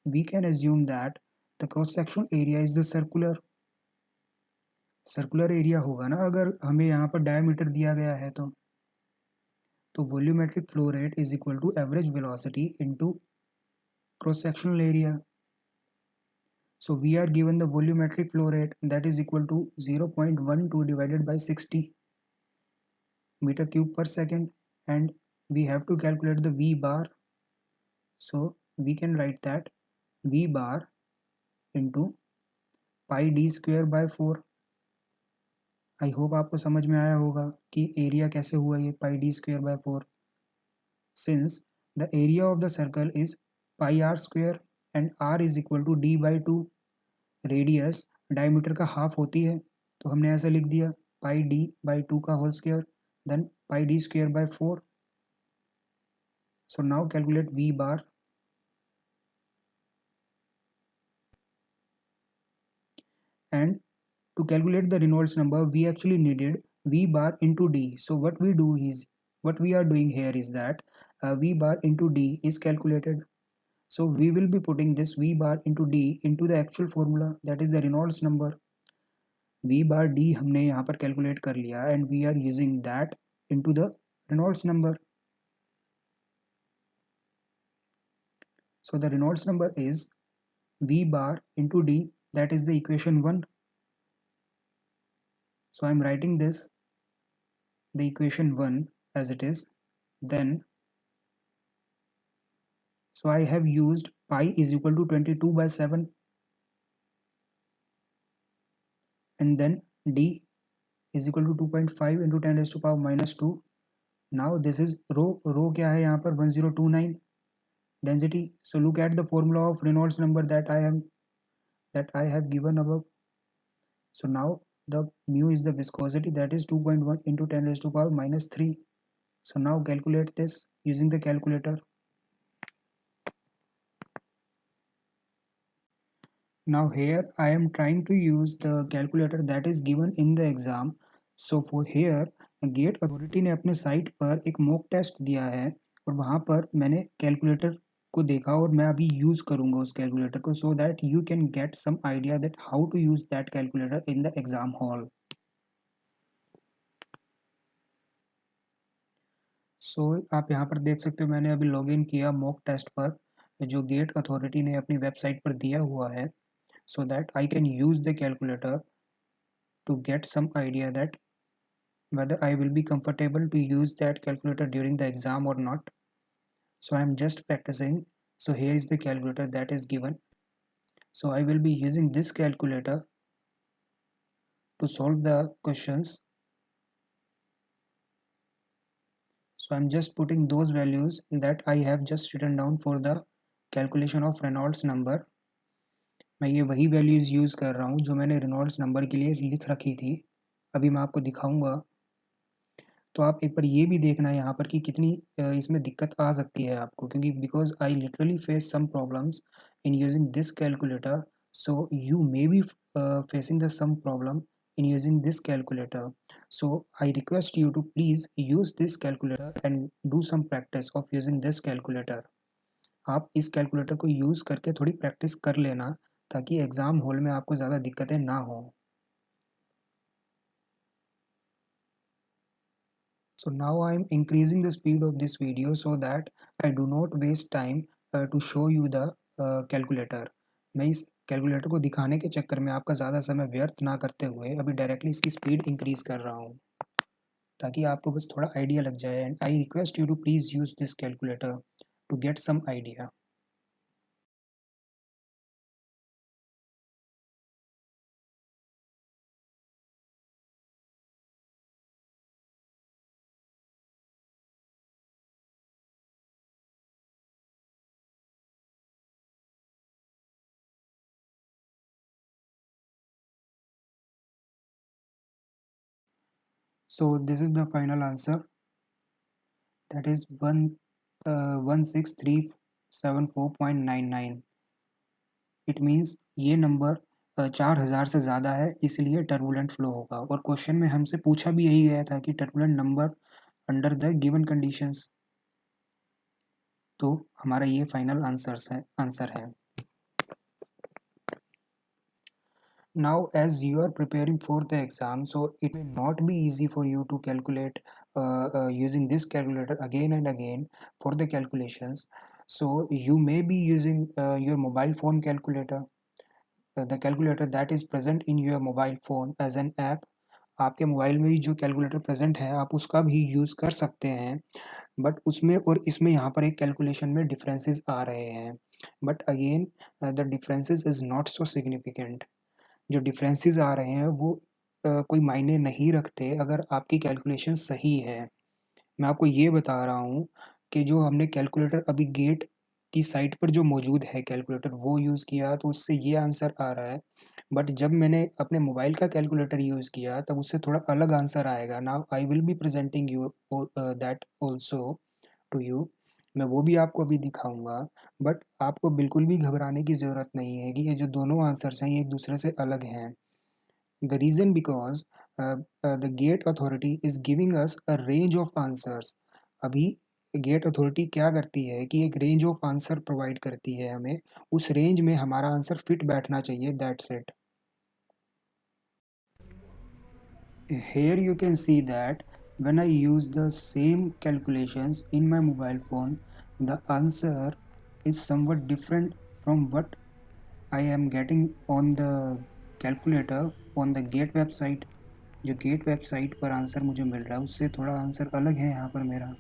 we can assume that the cross sectional area is the circular area होगा ना, अगर हमें यहाँ पर diameter दिया गया है तो volumetric flow rate is equal to average velocity into cross sectional area. So we are given the volumetric flow rate, that is equal to 0.12 divided by 60 meter cube per second, and we have to calculate the V bar. So we can write that V bar into pi d square by 4. I hope आपको समझ में आया होगा कि area कैसे हुआ ये pi d square by 4. Since the area of the circle is pi r square and r is equal to d by 2. Radius diameter का हाफ होती है, तो हमने ऐसे लिख दिया पाई डी बाई 2 का whole square, then pi d square by 4. So now calculate V bar. And to calculate the Reynolds number, we actually needed V bar into D. So what we are doing here is that V bar into D is calculated. So we will be putting this V bar into D into the actual formula, that is the Reynolds number. V bar D हमने यहाँ पर calculate कर लिया, and we are using that into the Reynolds number. So the Reynolds number is V bar into D, that is the equation 1. So I am writing this, the equation 1 as it is. Then so I have used pi is equal to 22 by 7, and then D is equal to 2.5 into 10 raised to power minus 2. Now this is rho क्या है यहाँ पर 1029 density. So look at the formula of Reynolds number that I have given above. So now the mu is the viscosity, that is 2.1 into 10 raised to power minus 3. So now calculate this using the calculator. Now here I am trying to use the calculator that is given in the exam. So for here GATE authority ने अपने site पर एक mock test दिया है और वहाँ पर मैंने कैलकुलेटर को देखा और मैं अभी यूज़ करूँगा उस कैलकुलेटर को so that you can get some idea that how to use that calculator in the exam hall. So आप यहाँ पर देख सकते हो मैंने अभी लॉगिन किया मॉक टेस्ट पर जो गेट अथॉरिटी ने अपनी वेबसाइट पर दिया हुआ है so that I can use the calculator to get some idea that whether I will be comfortable to use that calculator during the exam or not. So I am just practicing. So here is the calculator that is given. So I will be using this calculator to solve the questions. So I'm just putting those values that I have just written down for the calculation of Reynolds number. मैं ये वही values use कर रहा हूँ जो मैंने Reynolds number के लिए लिख रखी थी. अभी मैं आपको दिखाऊंगा. तो आप एक बार ये भी देखना है यहाँ पर कि कितनी इसमें दिक्कत आ सकती है आपको क्योंकि because I literally face some problems in using this calculator. So you may be facing the some problem in using this calculator. So I request you to please use this calculator and do some practice of using this calculator. आप इस calculator को use करके थोड़ी practice कर लेना ताकि exam hall में आपको ज़्यादा दिक्कतें ना हो. So now I am increasing the speed of this video so that I do not waste time to show you the calculator. मैं इस कैलकुलेटर को दिखाने के चक्कर में आपका ज़्यादा समय व्यर्थ ना करते हुए अभी डायरेक्टली इसकी स्पीड इंक्रीज़ कर रहा हूँ ताकि आपको बस थोड़ा आइडिया लग जाए. And I request you to please use this calculator to get some idea. So this is the final answer. That is 16374.99. It means ये नंबर 4000 से ज़्यादा है इसलिए टर्बुलेंट फ्लो होगा. और क्वेश्चन में हमसे पूछा भी यही गया था कि turbulent number under the given conditions. तो हमारा ये फाइनल आंसर है. Now as you are preparing for the exam, so it may not be easy for you to calculate using this calculator again and again for the calculations. So you may be using your mobile phone calculator, the calculator that is present in your mobile phone as an app. आपके mobile में ही जो calculator present है आप उसका भी use कर सकते हैं. बट उसमें और इसमें यहाँ पर एक कैलकुलेशन में डिफरेंसेस आ रहे हैं. But again the differences is not so significant. जो डिफरेंसेस आ रहे हैं वो कोई मायने नहीं रखते अगर आपकी कैलकुलेशन सही है. मैं आपको ये बता रहा हूँ कि जो हमने कैलकुलेटर अभी गेट की साइट पर जो मौजूद है कैलकुलेटर वो यूज़ किया तो उससे ये आंसर आ रहा है. बट जब मैंने अपने मोबाइल का कैलकुलेटर यूज़ किया तब उससे थोड़ा अलग आंसर आएगा. Now I will be presenting you that also to you. मैं वो भी आपको अभी दिखाऊंगा. बट आपको बिल्कुल भी घबराने की ज़रूरत नहीं है कि ये जो दोनों आंसर्स हैं ये एक दूसरे से अलग हैं. The reason because the gate authority is giving us a range of answers. अभी गेट अथॉरिटी क्या करती है कि एक रेंज ऑफ आंसर प्रोवाइड करती है हमें. उस रेंज में हमारा आंसर फिट बैठना चाहिए. That's it. Here you can see that when I use the same calculations in my mobile phone, the answer is somewhat different from what I am getting on the calculator on the gate website. जो gate website पर answer मुझे मिल रहा है उससे थोड़ा answer अलग है यहाँ पर मेरा.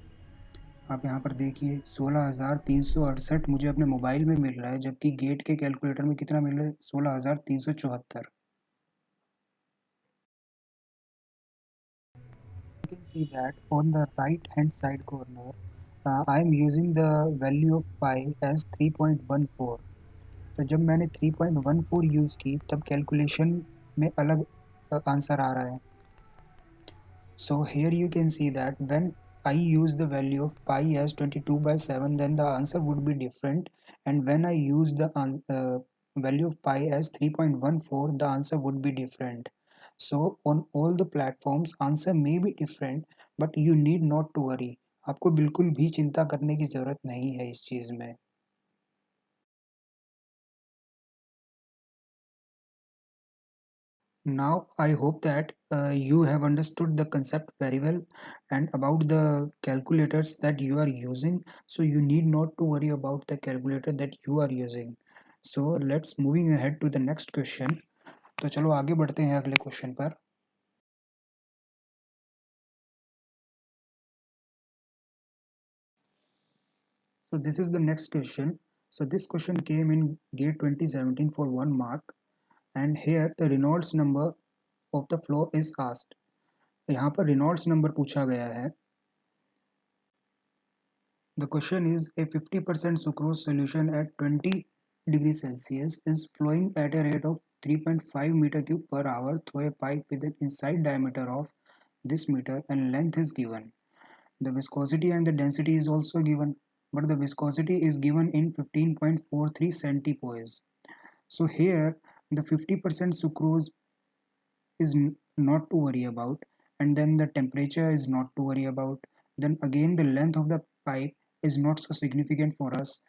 आप यहाँ पर देखिए 16,368 मुझे अपने मोबाइल में मिल रहा है जबकि गेट के कैलकुलेटर में कितना मिल रहा है 16,374. You can see that on the right hand side corner I am using the value of pi as 3.14. तो जब मैंने 3.14 यूज़ की तब कैलकुलेशन में अलग आंसर आ रहा है. So here you can see that when I use the value of pi as 22/7, then the answer would be different, and when I use the value of pi as 3.14, the answer would be different. So on all the platforms answer may be different, but you need not to worry. आपको बिल्कुल भी चिंता करने की ज़रूरत नहीं है इस चीज़ में. Now I hope that you have understood the concept very well and about the calculators that you are using. So you need not to worry about the calculator that you are using. So let's moving ahead to the next question. तो चलो आगे बढ़ते हैं अगले question पर. So this is the next question. So this question came in GATE 2017 for 1 mark, and here the Reynolds number of the flow is asked. यहाँ पर Reynolds number पूछा गया है. The question is, a 50% sucrose solution at 20 degrees Celsius is flowing at a rate of 3.5 meter cube per hour through a pipe with an inside diameter of this meter and length is given. The viscosity and the density is also given, but the viscosity is given in 15.43 centipoise. So here the 50% sucrose is not to worry about, and then the temperature is not to worry about. Then again the length of the pipe is not so significant for us.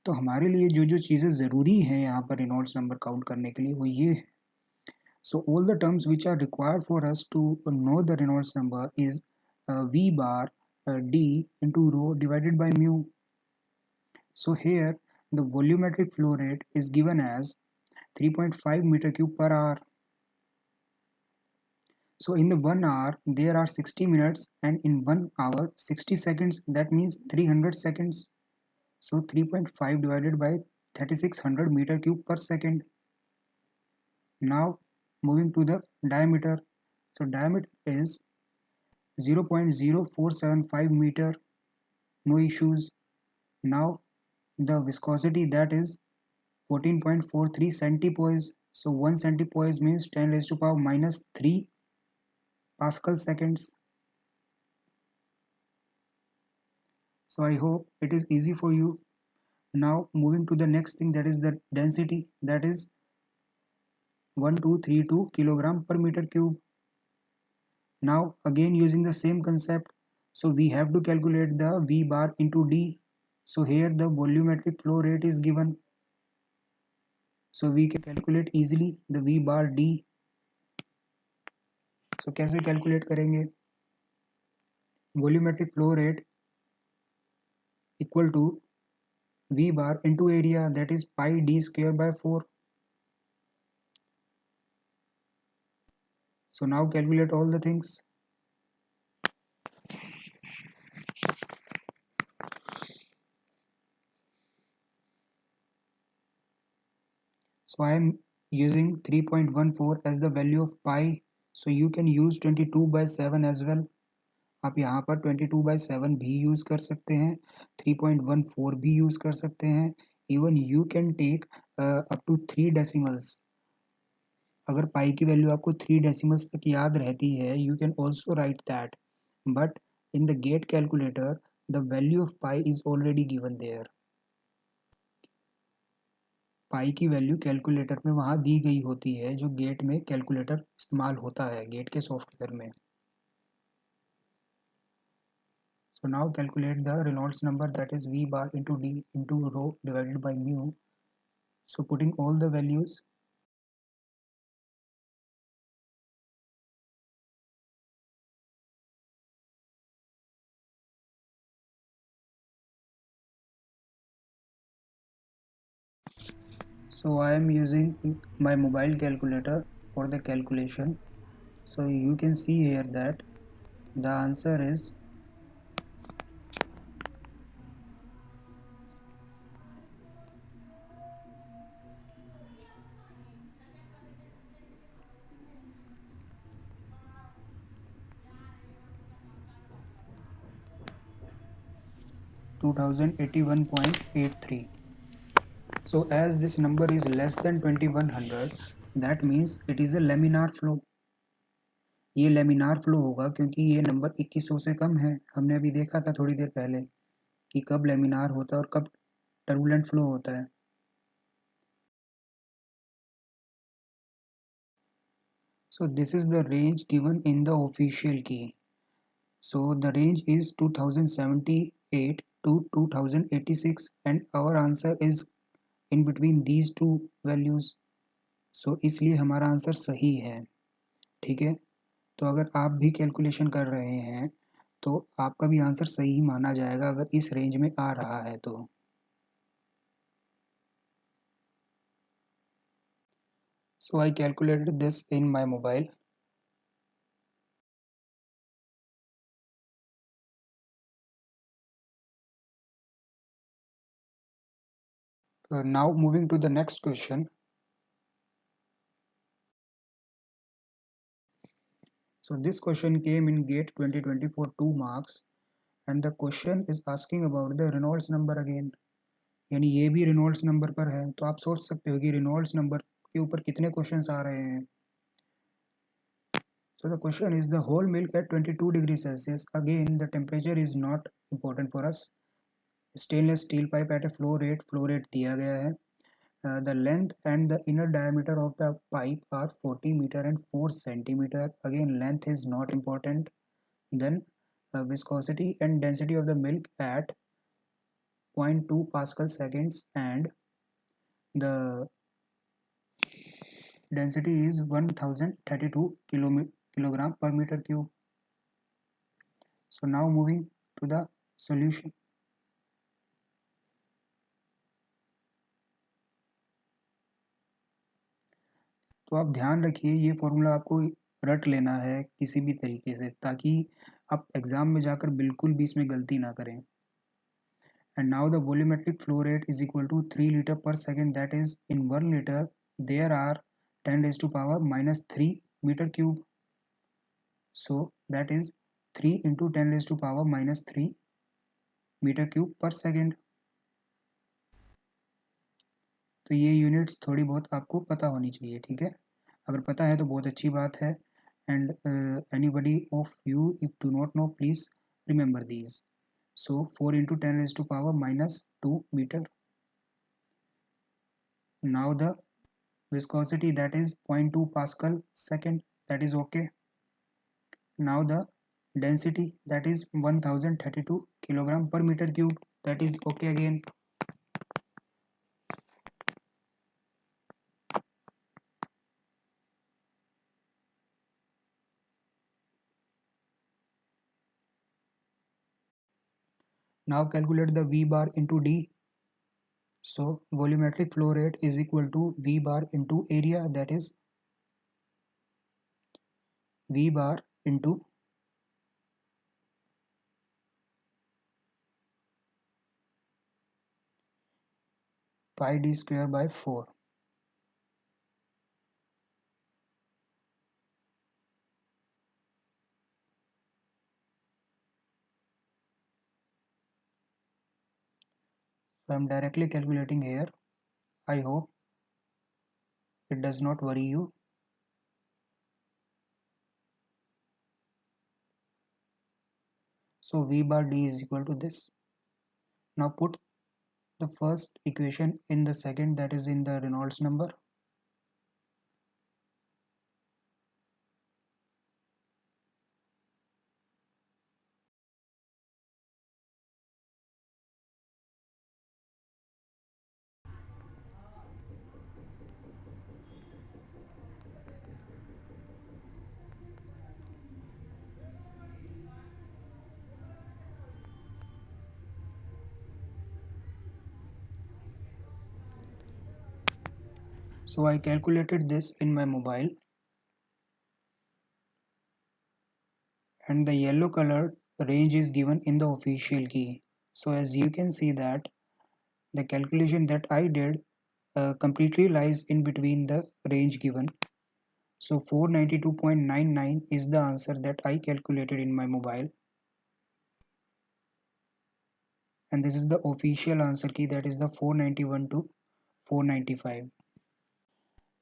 तो हमारे लिए जो जो चीज़ें ज़रूरी हैं यहाँ पर रेनॉल्ड्स नंबर काउंट करने के लिए वो ये है. So all the terms which are required for us to know the Reynolds number is V bar D into rho divided by mu. So here the volumetric flow rate is given as 3.5 meter cube per hour. So in the 1 hour there are 60 minutes, and in 1 hour 60 seconds, that means 300 seconds. So 3.5 divided by 3600 meter cube per second. Now moving to the diameter. So diameter is 0.0475 meter, no issues. Now the viscosity, that is 14.43 centipoise. So 1 centipoise means 10 raised to power minus 3 Pascal seconds. So I hope it is easy for you. Now moving to the next thing, that is the density, that is 1232 kilogram per meter cube. Now again using the same concept, so we have to calculate the V bar into D. So here the volumetric flow rate is given, so we can calculate easily the V bar D. So कैसे calculate करेंगे? Volumetric flow rate equal to V bar into area, that is pi D square by 4. So now calculate all the things. So I am using 3.14 as the value of pi. So you can use 22/7 as well. आप यहाँ पर 22/7 भी use कर सकते हैं, 3.14 भी use कर सकते हैं. Even you can take up to 3 decimals. अगर पाई की वैल्यू आपको 3 डेसिमल्स तक याद रहती है, you can also write that, but in the GATE calculator the value of pi is already given there. Pi की वैल्यू कैलकुलेटर में वहाँ दी गई होती है, जो गेट में कैलकुलेटर इस्तेमाल होता है गेट के सॉफ्टवेयर में. So now calculate the Reynolds number, that is V bar into D into rho divided by mu. So putting all the values. So I am using my mobile calculator for the calculation. So you can see here that the answer is 2081.83. So as this number is less than 2100, that means it is a laminar flow. ये laminar flow होगा क्योंकि ये number 2100 से कम है। हमने अभी देखा था थोड़ी देर पहले कि कब लेमिनार होता है और कब टर्बुलेंट फ्लो होता है। So this is the range given in the official key. So the range is 2078 to 2086 and our answer is in between these two values. So इसलिए हमारा आंसर सही है। ठीक है, तो अगर आप भी कैलकुलेशन कर रहे हैं तो आपका भी आंसर सही माना जाएगा अगर इस रेंज में आ रहा है तो। So I calculated this in my mobile. Now moving to the next question. So this question came in GATE 2024 2 marks and the question is asking about the Reynolds number again. यानी ये भी Reynolds number पर है, तो आप सोच सकते हो कि रेनॉल्ड्स नंबर के ऊपर कितने क्वेश्चंस आ रहे हैं। So the question is the whole milk at 22 degrees Celsius. Again, the temperature is not important for us. Stainless steel pipe at a flow rate दिया गया है। The length and the inner diameter of the pipe are 40 meter and 4 centimeter. Again, length is not important. Then viscosity and density of the milk at 0.2 Pascal seconds and the density is 1032 kilogram per meter cube. So now moving to the solution. तो आप ध्यान रखिए ये formula आपको रट लेना है किसी भी तरीके से ताकि आप एग्जाम में जाकर बिल्कुल भी इसमें गलती ना करें। And now the volumetric flow rate is equal to 3 liter per second, that is in 1 liter there are 10 raised to power minus 3 meter cube. So that is 3 into 10 raised to power minus 3 meter cube per second. तो ये units थोड़ी बहुत आपको पता होनी चाहिए, ठीक है। अगर पता है तो बहुत अच्छी बात है। And anybody of you if do not know please remember these. So 4 into 10 raised to power minus 2 meter. Now the viscosity, that is 0.2 Pascal second, that is okay. Now the density, that is 1032 kilogram per meter cube, that is okay again. Now calculate the V bar into D. So volumetric flow rate is equal to V bar into area, that is V bar into pi d square by 4. So I am directly calculating here. I hope it does not worry you. So V bar D is equal to this. Now put the first equation in the second, that is in the Reynolds number. So I calculated this in my mobile and the yellow colored range is given in the official key. So as you can see that the calculation that I did completely lies in between the range given. So 492.99 is the answer that I calculated in my mobile. And this is the official answer key, that is the 491 to 495.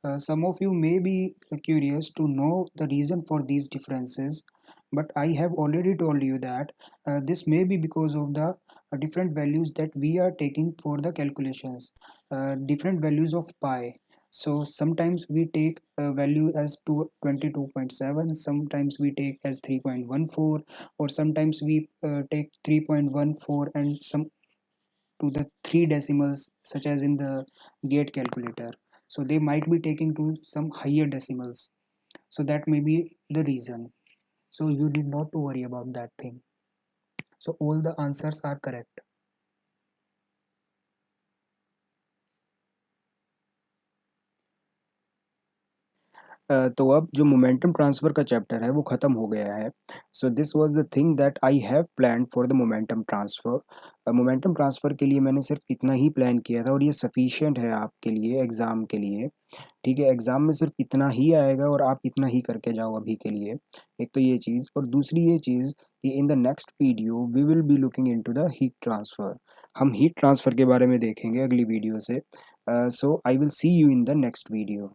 Some of you may be curious to know the reason for these differences, but I have already told you that this may be because of the different values that we are taking for the calculations, different values of pi. So sometimes we take a value as 22.7, sometimes we take as 3.14, or sometimes we take 3.14 and some to the three decimals, such as in the gate calculator. So they might be taking to some higher decimals, so that may be the reason. So you need not to worry about that thing. So all the answers are correct. तो अब जो momentum transfer का chapter है वो ख़त्म हो गया है। So this was the thing that I have planned for the momentum transfer. Momentum transfer के लिए मैंने सिर्फ इतना ही प्लान किया था और ये सफिशिएंट है आपके लिए एग्ज़ाम के लिए। ठीक है, एग्ज़ाम में सिर्फ इतना ही आएगा और आप इतना ही करके जाओ अभी के लिए। एक तो ये चीज़, और दूसरी ये चीज़ कि in the next video we will be looking into the heat transfer. हम हीट ट्रांसफ़र के बारे में देखेंगे अगली वीडियो से। So I will see you in the next video.